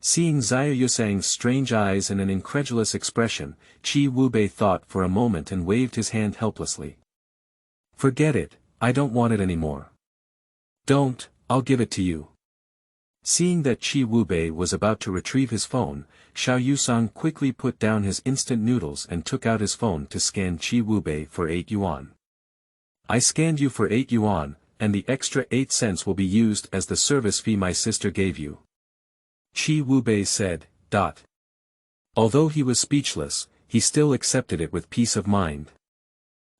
Seeing Xiaoyusang's strange eyes and an incredulous expression, Qi Wubei thought for a moment and waved his hand helplessly. "Forget it, I don't want it anymore." "Don't, I'll give it to you." Seeing that Qi Wubei was about to retrieve his phone, Xiaoyusang quickly put down his instant noodles and took out his phone to scan Qi Wubei for 8 yuan. "I scanned you for 8 yuan, and the extra 8 cents will be used as the service fee my sister gave you," Qi Wubei said. Although he was speechless, he still accepted it with peace of mind.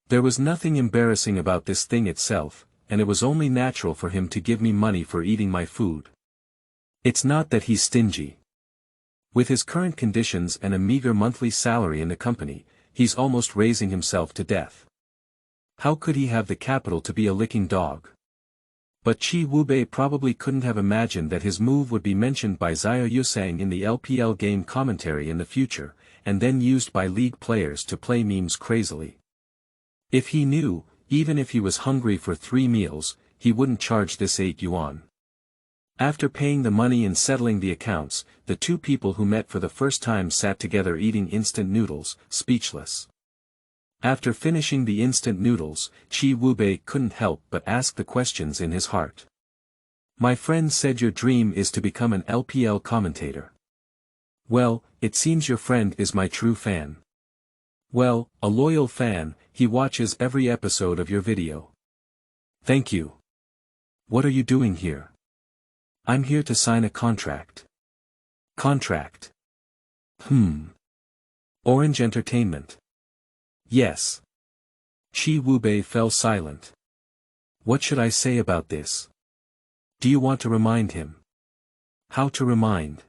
There was nothing embarrassing about this thing itself, and it was only natural for him to give me money for eating my food. It's not that he's stingy. With his current conditions and a meager monthly salary in the company, he's almost raising himself to death. How could he have the capital to be a licking dog? But Qi Wubei probably couldn't have imagined that his move would be mentioned by Xiaoyusang in the LPL game commentary in the future, and then used by league players to play memes crazily. If he knew, even if he was hungry for 3 meals, he wouldn't charge this 8 yuan. After paying the money and settling the accounts, the two people who met for the first time sat together eating instant noodles, speechless. After finishing the instant noodles, Qi Wubei couldn't help but ask the questions in his heart. "My friend said your dream is to become an LPL commentator. Well, it seems your friend is my true fan. Well, a loyal fan, he watches every episode of your video. Thank you. What are you doing here?" "I'm here to sign a contract." "Contract? Orange Entertainment?" "Yes." Qi Wubei fell silent. What should I say about this? Do you want to remind him? How to remind?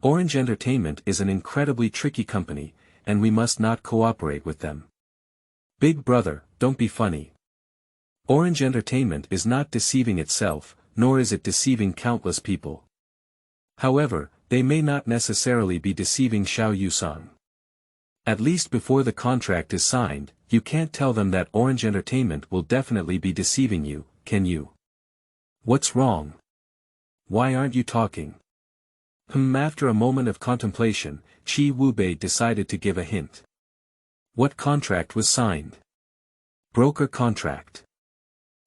Orange Entertainment is an incredibly tricky company, and we must not cooperate with them. Big brother, don't be funny. Orange Entertainment is not deceiving itself, nor is it deceiving countless people. However, they may not necessarily be deceiving Xiaoyusang. At least before the contract is signed, you can't tell them that Orange Entertainment will definitely be deceiving you, can you? What's wrong? Why aren't you talking? After a moment of contemplation, Qi Wubei decided to give a hint. What contract was signed? Broker contract.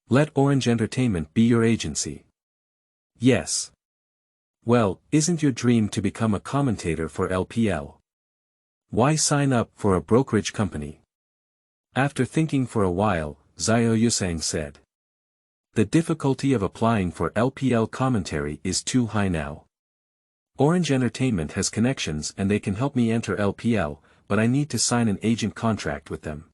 Let Orange Entertainment be your agency. Yes. Well, isn't your dream to become a commentator for LPL? Why sign up for a brokerage company? After thinking for a while, Xiaoyusang said. The difficulty of applying for LPL commentary is too high now. Orange Entertainment has connections and they can help me enter LPL, but I need to sign an agent contract with them.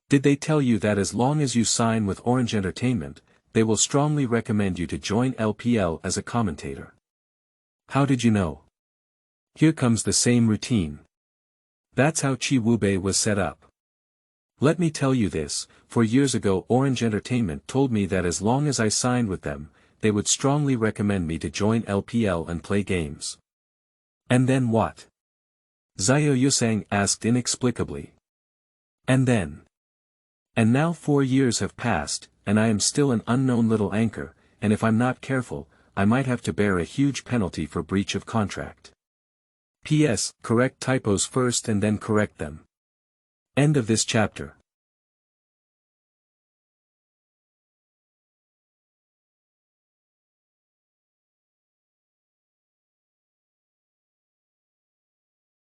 Did they tell you that as long as you sign with Orange Entertainment, they will strongly recommend you to join LPL as a commentator? How did you know? Here comes the same routine. That's how Qi Wubei was set up. Let me tell you this, 4 years ago Orange Entertainment told me that as long as I signed with them, they would strongly recommend me to join LPL and play games. And then what? Xiaoyusang asked inexplicably. And then? And now 4 years have passed, and I am still an unknown little anchor, and if I'm not careful, I might have to bear a huge penalty for breach of contract. P.S. Correct typos first and then correct them. End of this chapter.